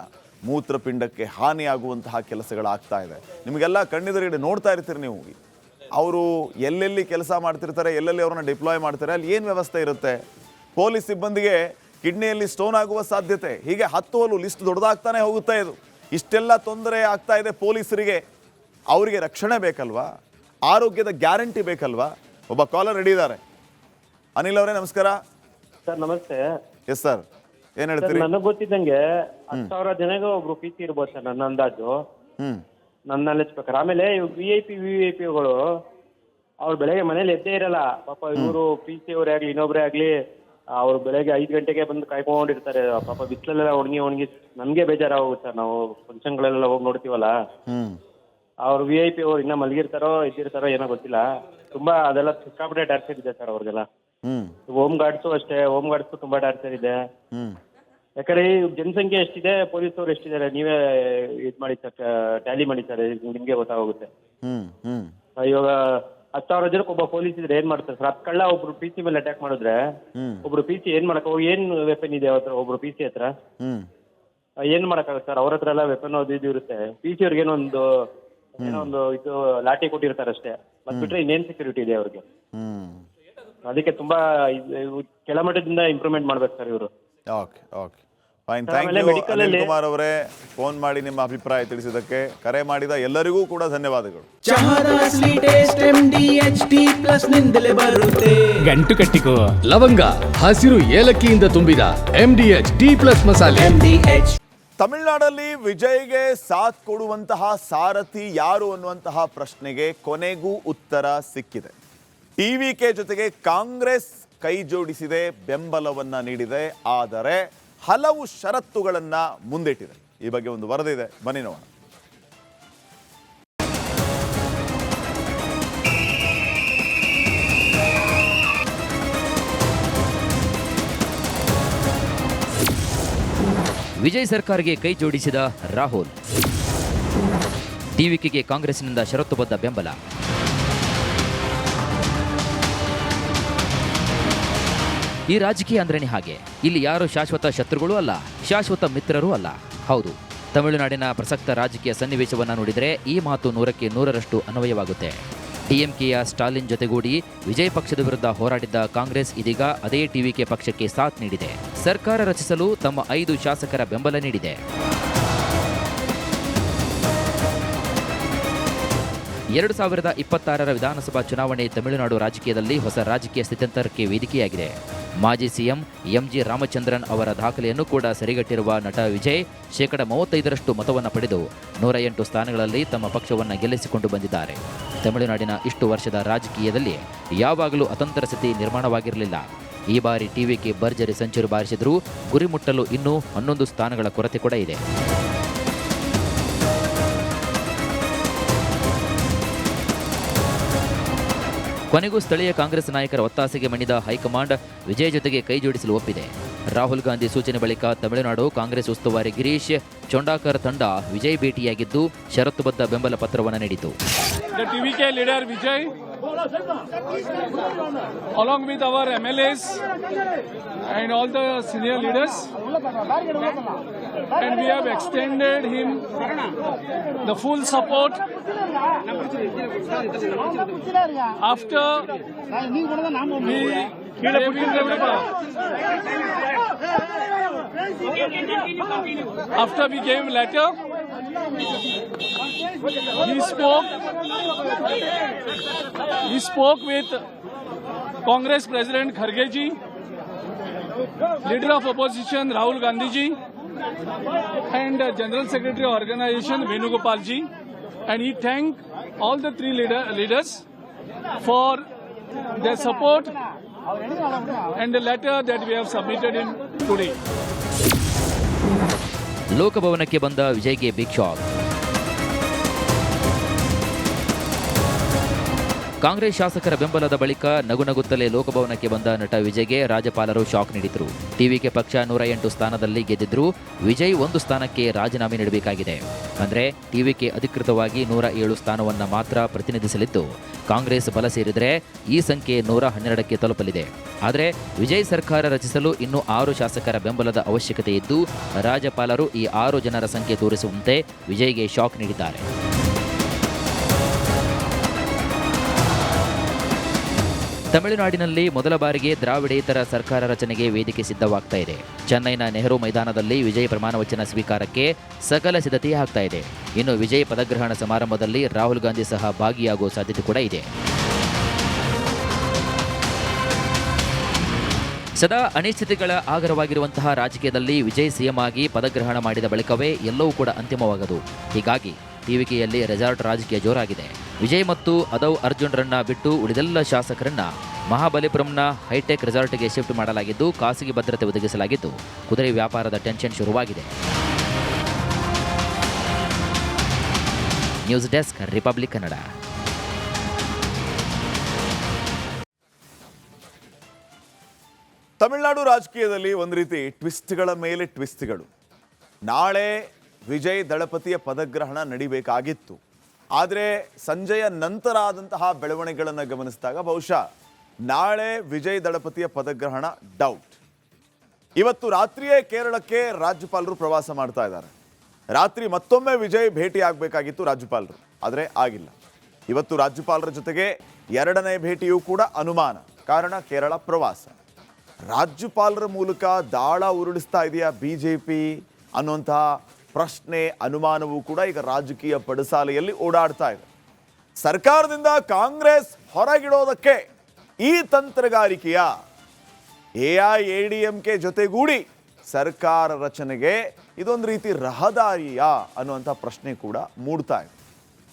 ಮೂತ್ರಪಿಂಡಕ್ಕೆ ಹಾನಿಯಾಗುವಂತಹ ಕೆಲಸಗಳಾಗ್ತಾ ಇದೆ. ನಿಮಗೆಲ್ಲ ಕಣ್ಣೆದುರುಗಡೆ ನೋಡ್ತಾ ಇರ್ತೀರಿ ನೀವು, ಅವರು ಎಲ್ಲೆಲ್ಲಿ ಕೆಲಸ ಮಾಡ್ತಿರ್ತಾರೆ, ಎಲ್ಲೆಲ್ಲಿ ಅವ್ರನ್ನ ಡಿಪ್ಲಾಯ್ ಮಾಡ್ತಾರೆ, ಅಲ್ಲಿ ಏನು ವ್ಯವಸ್ಥೆ ಇರುತ್ತೆ. ಪೊಲೀಸ್ ಸಿಬ್ಬಂದಿಗೆ ಕಿಡ್ನಿಯಲ್ಲಿ ಸ್ಟೋನ್ ಆಗುವ ಸಾಧ್ಯತೆ, ಹೀಗೆ ಹಲವು ಲಿಸ್ಟ್ ದೊಡ್ಡದಾಗ್ತಾನೆ ಹೋಗುತ್ತೆ. ಇದು ಇಷ್ಟೆಲ್ಲ ತೊಂದರೆ ಆಗ್ತಾ ಇದೆ ಪೊಲೀಸರಿಗೆ. ಅವರಿಗೆ ರಕ್ಷಣೆ ಬೇಕಲ್ವಾ, ಆರೋಗ್ಯದ ಗ್ಯಾರಂಟಿ ಬೇಕಲ್ವಾ. ಒಬ್ಬ ಕಾಲರ್ ರೆಡಿ ಇದ್ದಾರೆ. ಅನಿಲ್ ಅವರೇ ನಮಸ್ಕಾರ. ಸರ್ ನಮಸ್ತೆ. ಎಸ್ ಸರ್, ಏನ್ ಹೇಳ್ತೀರಿ? ನನಗೆ ಗೊತ್ತಿದ್ದಂಗೆ 10,000 ಜನಗೆ ಒಬ್ರು PC ಇರ್ಬೋದು ಸರ್, ನನ್ನ ಅಂದಾಜು, ನನ್ನ ನಾಲೆಜ್ ಪ್ರಕಾರ. ಆಮೇಲೆ ವಿಐಪಿಗಳು ಅವ್ರು ಬೆಳಗ್ಗೆ ಮನೇಲಿ ಎದ್ದೇ ಇರಲ್ಲ ಪಾಪ. ಇವರು PC ಅವರೇ ಆಗ್ಲಿ ಇನ್ನೊಬ್ರೇ ಆಗ್ಲಿ, ಅವ್ರು ಬೆಳಗ್ಗೆ 5 ಗಂಟೆಗೆ ಬಂದು ಕಾಯ್ಕೊಂಡಿರ್ತಾರೆ ಪಾಪ. ಬಿಸಿಲಲ್ಲೆಲ್ಲ ಒಣಗಿ ನಮ್ಗೆ ಬೇಜಾರಾಗುತ್ತೆ ಸರ್. ನಾವು ಫಂಕ್ಷನ್ಗಳೆಲ್ಲ ಹೋಗಿ ನೋಡ್ತೀವಲ್ಲ, ಅವ್ರು VIP ಅವ್ರು ಇನ್ನ ಮಲಗಿರ್ತಾರೋ ಎದ್ದಿರ್ತಾರೋ ಏನೋ ಗೊತ್ತಿಲ್ಲ. ತುಂಬಾ ಅದೆಲ್ಲ ಸಿಕ್ಕಾಪಟ್ಟೆ ಟಾರ್ಚರ್ ಇದೆ ಸರ್ ಅವ್ರಿಗೆಲ್ಲ. ಹೋಮ್ ಗಾರ್ಡ್ಸು ಅಷ್ಟೇ, ಹೋಮ್ ಗಾರ್ಡ್ಸು ತುಂಬಾ ಟಾರ್ಚರ್ ಇದೆ. ಯಾಕಂದ್ರೆ ಈ ಜನಸಂಖ್ಯೆ ಎಷ್ಟಿದೆ, ಪೊಲೀಸವ್ರು ಎಷ್ಟಿದ್ದಾರೆ ನೀವೇ ಇದ್ ಮಾಡಿ ಸರ್, ಟ್ಯಾಲಿ ಮಾಡಿ ಸರ್, ನಿಮ್ಗೆ ಗೊತ್ತಾಗುತ್ತೆ. ಇವಾಗ 10,000 ಜನಕ್ಕೆ ಒಬ್ಬ ಪೊಲೀಸ್ ಇದ್ರೆ ಏನ್ ಮಾಡ್ತಾರೆ ಸರ್? ಕಳ್ಳ ಒಬ್ರು PC ಮೇಲೆ ಅಟ್ಯಾಕ್ ಮಾಡಿದ್ರೆ ಒಬ್ರು PC ಏನ್ ಮಾಡಕ್, ಏನ್ ವೆಪನ್ ಇದೆ ಅವ್ರ ಒಬ್ರು PC ಹತ್ರ? ಏನ್ ಮಾಡಕ್ಕಾಗುತ್ತೆ ಸರ್? ಅವ್ರ ಹತ್ರ ಎಲ್ಲ ವೆಪನ್ ಅದು ಇದು ಇರುತ್ತೆ. PC ಅವ್ರಿಗೆ ಏನೋ ಒಂದು ಇದು ಲಾಠಿ ಕೊಟ್ಟಿರ್ತಾರೆ ಅಷ್ಟೇ, ಮತ್ ಬಿಟ್ರೆ ಇನ್ನೇನ್ ಸೆಕ್ಯೂರಿಟಿ ಇದೆ ಅವ್ರಿಗೆ? ಅದಕ್ಕೆ ತುಂಬಾ ಕೆಳಮಟ್ಟದಿಂದ ಇಂಪ್ರೂವ್ಮೆಂಟ್ ಮಾಡ್ಬೇಕು ಸರ್ ಇವರು. Okay fine, thank you Anil Kumar ಅವರೇ, ಫೋನ್ ಮಾಡಿ ನಿಮ್ಮ ಅಭಿಪ್ರಾಯ ತಿಳಿಸಿದ್ದಕ್ಕೆ. ಕರೆ ಮಾಡಿದ ಎಲ್ಲರಿಗೂ ಕೂಡ ಧನ್ಯವಾದಗಳು. ಗಂಟು ಕಟ್ಟಿಕೋ ಲವಂಗ, ಹಸಿರು ಏಲಕ್ಕಿಯಿಂದ ತುಂಬಿದ MDH ಮಸಾಲೆ. ತಮಿಳುನಾಡಲ್ಲಿ ವಿಜಯ್ಗೆ ಸಾಥ್ ಕೊಡುವಂತಹ ಸಾರಥಿ ಯಾರು ಅನ್ನುವಂತಹ ಪ್ರಶ್ನೆಗೆ ಕೊನೆಗೂ ಉತ್ತರ ಸಿಕ್ಕಿದೆ. TVK ಜೊತೆಗೆ ಕಾಂಗ್ರೆಸ್ ಕೈ ಜೋಡಿಸಿದೆ, ಬೆಂಬಲವನ್ನ ನೀಡಿದೆ, ಆದರೆ ಹಲವು ಷರತ್ತುಗಳನ್ನ ಮುಂದಿಟ್ಟಿದೆ. ಈ ಬಗ್ಗೆ ಒಂದು ವರದಿ ಇದೆ, ಬನ್ನಿ ನೋಡೋಣ. ವಿಜಯ್ ಸರ್ಕಾರ್ಗೆ ಕೈ ಜೋಡಿಸಿದ ರಾಹುಲ್, TVKಗೆ ಕಾಂಗ್ರೆಸ್ನಿಂದ ಷರತ್ತುಬದ್ಧ ಬೆಂಬಲ. ಈ ರಾಜಕೀಯ ಅಂದ್ರೇನೆ ಹಾಗೆ. ಇಲ್ಲಿ ಯಾರು ಶಾಶ್ವತ ಶತ್ರುಗಳೂ ಅಲ್ಲ, ಶಾಶ್ವತ ಮಿತ್ರರೂ ಅಲ್ಲ. ಹೌದು, ತಮಿಳುನಾಡಿನ ಪ್ರಸಕ್ತ ರಾಜಕೀಯ ಸನ್ನಿವೇಶವನ್ನು ನೋಡಿದರೆ ಈ ಮಾತು 100ಕ್ಕೆ 100ರಷ್ಟು ಅನ್ವಯವಾಗುತ್ತೆ. DMKಯ ಸ್ಟಾಲಿನ್ ಜೊತೆಗೂಡಿ ವಿಜಯ್ ಪಕ್ಷದ ವಿರುದ್ಧ ಹೋರಾಡಿದ್ದ ಕಾಂಗ್ರೆಸ್ ಇದೀಗ ಅದೇ TVK ಪಕ್ಷಕ್ಕೆ ಸಾಥ್ ನೀಡಿದೆ. ಸರ್ಕಾರ ರಚಿಸಲು ತಮ್ಮ 5 ಶಾಸಕರ ಬೆಂಬಲ ನೀಡಿದೆ. 2026ರ ವಿಧಾನಸಭಾ ಚುನಾವಣೆ ತಮಿಳುನಾಡು ರಾಜಕೀಯದಲ್ಲಿ ಹೊಸ ರಾಜಕೀಯ ಸ್ಥಿತ್ಯಂತರಕ್ಕೆ ವೇದಿಕೆಯಾಗಿದೆ. ಮಾಜಿ ಸಿಎಂ ಎಂಜಿ ರಾಮಚಂದ್ರನ್ ಅವರ ದಾಖಲೆಯನ್ನು ಕೂಡ ಸರಿಗಟ್ಟಿರುವ ನಟ ವಿಜಯ್ 35% ಮತವನ್ನು ಪಡೆದು 108 ಸ್ಥಾನಗಳಲ್ಲಿ ತಮ್ಮ ಪಕ್ಷವನ್ನು ಗೆಲ್ಲಿಸಿಕೊಂಡು ಬಂದಿದ್ದಾರೆ. ತಮಿಳುನಾಡಿನ ಇಷ್ಟು ವರ್ಷದ ರಾಜಕೀಯದಲ್ಲಿ ಯಾವಾಗಲೂ ಅತಂತ್ರ ಸ್ಥಿತಿ ನಿರ್ಮಾಣವಾಗಿರಲಿಲ್ಲ. ಈ ಬಾರಿ ಟಿವಿಕೆ ಭರ್ಜರಿ ಸೆಂಚುರಿ ಬಾರಿಸಿದರೂ ಗುರಿ ಮುಟ್ಟಲು ಇನ್ನೂ 11 ಸ್ಥಾನಗಳ ಕೊರತೆ ಕೂಡ ಇದೆ. ಕೊನೆಗೂ ಸ್ಥಳೀಯ ಕಾಂಗ್ರೆಸ್ ನಾಯಕರ ಒತ್ತಾಸೆಗೆ ಮಣಿದ ಹೈಕಮಾಂಡ್ ವಿಜಯ್ ಜೊತೆಗೆ ಕೈ ಜೋಡಿಸಲು ಒಪ್ಪಿದೆ. ರಾಹುಲ್ ಗಾಂಧಿ ಸೂಚನೆ ಬಳಿಕ ತಮಿಳುನಾಡು ಕಾಂಗ್ರೆಸ್ ಉಸ್ತುವಾರಿ ಗಿರೀಶ್ ಚೊಂಡಾಕರ್ ತಂಡ ವಿಜಯ್ ಭೇಟಿಯಾಗಿದ್ದು ಷರತ್ತುಬದ್ಧ ಬೆಂಬಲ ಪತ್ರವನ್ನು ನೀಡಿತು. The TVK leader Vijay, along with our MLAs and all the senior leaders, and we have extended him the full support after we gave letter. He spoke with Congress President Kharge ji, Leader of Opposition Rahul Gandhi ji, and General Secretary of Organization Venugopal ji, and he thanked all the three leaders for their support and the letter that we have submitted him today. ಲೋಕಭವನಕ್ಕೆ ಬಂದ ವಿಜಯ್ಗೆ big shock. Congress ಶಾಸಕರ ಬೆಂಬಲದ ಬಳಿಕ ನಗುನಗುತ್ತಲೇ ಲೋಕಭವನಕ್ಕೆ ಬಂದ ನಟ ವಿಜಯ್ಗೆ ರಾಜ್ಯಪಾಲರು shock ನೀಡಿದ್ರು. TVK ಪಕ್ಷ 108 ಸ್ಥಾನದಲ್ಲಿ ಗೆದ್ದಿದ್ರು. ವಿಜಯ್ 1 ಸ್ಥಾನಕ್ಕೆ ರಾಜೀನಾಮೆ ನೀಡಬೇಕಾಗಿದೆ. ಅಂದರೆ ಟಿವಿಕೆ ಅಧಿಕೃತವಾಗಿ 107 ಸ್ಥಾನವನ್ನು ಮಾತ್ರ ಪ್ರತಿನಿಧಿಸಲಿದ್ದು, ಕಾಂಗ್ರೆಸ್ ಬಲ ಸೇರಿದರೆ ಈ ಸಂಖ್ಯೆ 112ಕ್ಕೆ ತಲುಪಲಿದೆ. ಆದರೆ ವಿಜಯ್ ಸರ್ಕಾರ ರಚಿಸಲು ಇನ್ನೂ 6 ಶಾಸಕರ ಬೆಂಬಲದ ಅವಶ್ಯಕತೆ ಇದ್ದು, ರಾಜ್ಯಪಾಲರು ಈ 6 ಜನರ ಸಂಖ್ಯೆ ತೋರಿಸುವಂತೆ ವಿಜಯ್ಗೆ ಶಾಕ್ ನೀಡಿದ್ದಾರೆ. ತಮಿಳುನಾಡಿನಲ್ಲಿ ಮೊದಲ ಬಾರಿಗೆ ದ್ರಾವಿಡೇತರ ಸರ್ಕಾರ ರಚನೆಗೆ ವೇದಿಕೆ ಸಿದ್ಧವಾಗ್ತಾ ಇದೆ. ಚೆನ್ನೈನ ನೆಹರು ಮೈದಾನದಲ್ಲಿ ವಿಜಯ್ ಪ್ರಮಾಣ ವಚನ ಸ್ವೀಕಾರಕ್ಕೆ ಸಕಲ ಸಿದ್ಧತೆ ಆಗ್ತಾ ಇದೆ. ಇನ್ನು ವಿಜಯ್ ಪದಗ್ರಹಣ ಸಮಾರಂಭದಲ್ಲಿ ರಾಹುಲ್ ಗಾಂಧಿ ಸಹ ಭಾಗಿಯಾಗುವ ಸಾಧ್ಯತೆ ಕೂಡ ಇದೆ. ಸದಾ ಅನಿಶ್ಚಿತಿಗಳ ಆಗರವಾಗಿರುವಂತಹ ರಾಜಕೀಯದಲ್ಲಿ ವಿಜಯ್ ಸಿಎಂ ಆಗಿ ಪದಗ್ರಹಣ ಮಾಡಿದ ಬಳಿಕವೇ ಎಲ್ಲವೂ ಕೂಡ ಅಂತಿಮವಾಗದು. ಹೀಗಾಗಿ ಟಿವಿಕೆಯಲ್ಲಿ ರೆಸಾರ್ಟ್ ರಾಜಕೀಯ ಜೋರಾಗಿದೆ. ವಿಜಯ್ ಮತ್ತು ಅದವ್ ಅರ್ಜುನ್ರನ್ನ ಬಿಟ್ಟು ಉಳಿದೆಲ್ಲ ಶಾಸಕರನ್ನ ಮಹಾಬಲಿಪುರಂನ ಹೈಟೆಕ್ ರೆಸಾರ್ಟ್ಗೆ ಶಿಫ್ಟ್ ಮಾಡಲಾಗಿದ್ದು, ಖಾಸಗಿ ಭದ್ರತೆ ಒದಗಿಸಲಾಗಿದ್ದು, ಕುದುರೆ ವ್ಯಾಪಾರದ ಟೆನ್ಷನ್ ಶುರುವಾಗಿದೆ. News desk, republic Kannada. Tamil Nadu ರಾಜಕೀಯದಲ್ಲಿ ಒಂದು ರೀತಿ ಟ್ವಿಸ್ಟ್ಗಳ ಮೇಲೆ ಟ್ವಿಸ್ಟ್ಗಳು. ನಾಳೆ ವಿಜಯ್ ದಳಪತಿಯ ಪದಗ್ರಹಣ ನಡಿಬೇಕಾಗಿತ್ತು. ಆದರೆ ಸಂಜೆಯ ನಂತರ ಆದಂತಹ ಬೆಳವಣಿಗೆಗಳನ್ನು ಗಮನಿಸಿದಾಗ ಬಹುಶಃ ನಾಳೆ ವಿಜಯ್ ದಳಪತಿಯ ಪದಗ್ರಹಣ ಡೌಟ್. ಇವತ್ತು ರಾತ್ರಿಯೇ ಕೇರಳಕ್ಕೆ ರಾಜ್ಯಪಾಲರು ಪ್ರವಾಸ ಮಾಡ್ತಾ ಇದ್ದಾರೆ. ರಾತ್ರಿ ಮತ್ತೊಮ್ಮೆ ವಿಜಯ್ ಭೇಟಿ ಆಗಬೇಕಾಗಿತ್ತು ರಾಜ್ಯಪಾಲರು, ಆದರೆ ಆಗಿಲ್ಲ. ಇವತ್ತು ರಾಜ್ಯಪಾಲರ ಜೊತೆಗೆ 2ನೇ ಭೇಟಿಯೂ ಕೂಡ ಅನುಮಾನ. ಕಾರಣ ಕೇರಳ ಪ್ರವಾಸ. ರಾಜ್ಯಪಾಲರ ಮೂಲಕ ದಾಳ ಉರುಳಿಸ್ತಾ ಇದೆಯಾ ಬಿಜೆಪಿ ಅನ್ನುವಂತಹ ಪ್ರಶ್ನೆ, ಅನುಮಾನವೂ ಕೂಡ ಈಗ ರಾಜಕೀಯ ಪಡಸಾಲೆಯಲ್ಲಿ ಓಡಾಡ್ತಾ ಇದೆ. ಸರ್ಕಾರದಿಂದ ಕಾಂಗ್ರೆಸ್ ಹೊರಗಿಡೋದಕ್ಕೆ ಈ ತಂತ್ರಗಾರಿಕೆಯ AIADMK ಜೊತೆಗೂಡಿ ಸರ್ಕಾರ ರಚನೆಗೆ ಇದೊಂದು ರೀತಿ ರಹದಾರಿಯಾ ಅನ್ನುವಂಥ ಪ್ರಶ್ನೆ ಕೂಡ ಮೂಡ್ತಾ ಇದೆ.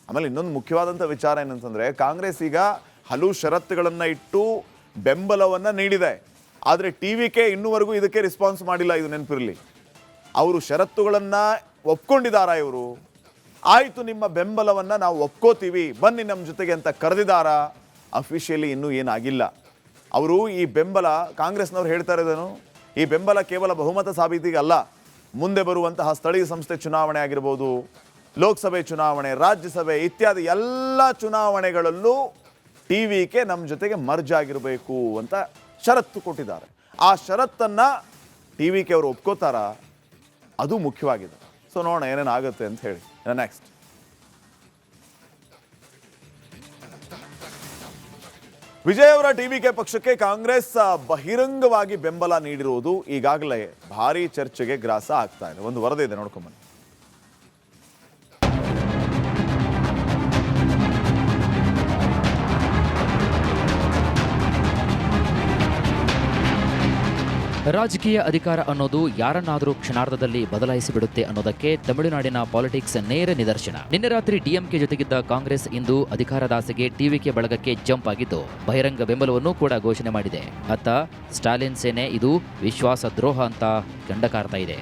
ಆಮೇಲೆ ಇನ್ನೊಂದು ಮುಖ್ಯವಾದಂಥ ವಿಚಾರ ಏನಂತಂದರೆ, ಕಾಂಗ್ರೆಸ್ ಈಗ ಹಲವು ಷರತ್ತುಗಳನ್ನು ಇಟ್ಟು ಬೆಂಬಲವನ್ನು ನೀಡಿದೆ. ಆದರೆ ಟಿವಿಕೆ ಇನ್ನೂವರೆಗೂ ಇದಕ್ಕೆ ರೆಸ್ಪಾನ್ಸ್ ಮಾಡಿಲ್ಲ. ಇದು ನೆನಪಿರಲಿ. ಅವರು ಷರತ್ತುಗಳನ್ನು ಒಪ್ಕೊಂಡಿದ್ದಾರಾ? ಇವರು ಆಯಿತು ನಿಮ್ಮ ಬೆಂಬಲವನ್ನು ನಾವು ಒಪ್ಕೋತೀವಿ, ಬನ್ನಿ ನಮ್ಮ ಜೊತೆಗೆ ಅಂತ ಕರೆದಿದ್ದಾರಾ? ಅಫಿಷಿಯಲಿ ಇನ್ನೂ ಏನಾಗಿಲ್ಲ. ಅವರು ಈ ಬೆಂಬಲ, ಕಾಂಗ್ರೆಸ್ನವ್ರು ಹೇಳ್ತಾ ಇರೋದೇನು, ಈ ಬೆಂಬಲ ಕೇವಲ ಬಹುಮತ ಸಾಬೀತಿಗೆ ಅಲ್ಲ, ಮುಂದೆ ಬರುವಂತಹ ಸ್ಥಳೀಯ ಸಂಸ್ಥೆ ಚುನಾವಣೆ ಆಗಿರ್ಬೋದು, ಲೋಕಸಭೆ ಚುನಾವಣೆ, ರಾಜ್ಯಸಭೆ ಇತ್ಯಾದಿ ಎಲ್ಲ ಚುನಾವಣೆಗಳಲ್ಲೂ ಟಿವಿಕೆ ನಮ್ಮ ಜೊತೆಗೆ ಮರ್ಜ್ ಆಗಿರಬೇಕು ಅಂತ ಷರತ್ತು ಕೊಟ್ಟಿದ್ದಾರೆ. ಆ ಷರತ್ತನ್ನು ಟಿವಿಕೆ ಅವರು ಒಪ್ಕೋತಾರಾ? ಅದು ಮುಖ್ಯವಾಗಿದೆ. ಸೊ ನೋಡೋಣ ಏನೇನಾಗುತ್ತೆ ಅಂತ ಹೇಳಿ. ನೆಕ್ಸ್ಟ್, ವಿಜಯ್ ಅವರ ಟಿವಿಕೆ ಪಕ್ಷಕ್ಕೆ ಕಾಂಗ್ರೆಸ್ ಬಹಿರಂಗವಾಗಿ ಬೆಂಬಲ ನೀಡಿರುವುದು ಈಗಾಗಲೇ ಭಾರೀ ಚರ್ಚೆಗೆ ಗ್ರಾಸ ಆಗ್ತಾ ಇದೆ. ಒಂದು ವರದಿ ಇದೆ, ನೋಡ್ಕೊಂಬನ್ನಿ. ರಾಜಕೀಯ ಅಧಿಕಾರ ಅನ್ನೋದು ಯಾರನ್ನಾದರೂ ಕ್ಷಣಾರ್ಧದಲ್ಲಿ ಬದಲಾಯಿಸಿಬಿಡುತ್ತೆ ಅನ್ನೋದಕ್ಕೆ ತಮಿಳುನಾಡಿನ ಪಾಲಿಟಿಕ್ಸ್ ನೇರ ನಿದರ್ಶನ. ನಿನ್ನೆ ರಾತ್ರಿ ಡಿಎಂಕೆ ಜೊತೆಗಿದ್ದ ಕಾಂಗ್ರೆಸ್ ಇಂದು ಅಧಿಕಾರದಾಸೆಗೆ ಟಿವಿಕೆ ಬಳಗಕ್ಕೆ ಜಂಪ್ ಆಗಿದ್ದು ಬಹಿರಂಗ ಬೆಂಬಲವನ್ನು ಕೂಡ ಘೋಷಣೆ ಮಾಡಿದೆ. ಅತ್ತ ಸ್ಟಾಲಿನ್ ಸೇನೆ ಇದು ವಿಶ್ವಾಸ ದ್ರೋಹ ಅಂತ ಗಂಡಕಾರ್ತಾ ಇದೆ.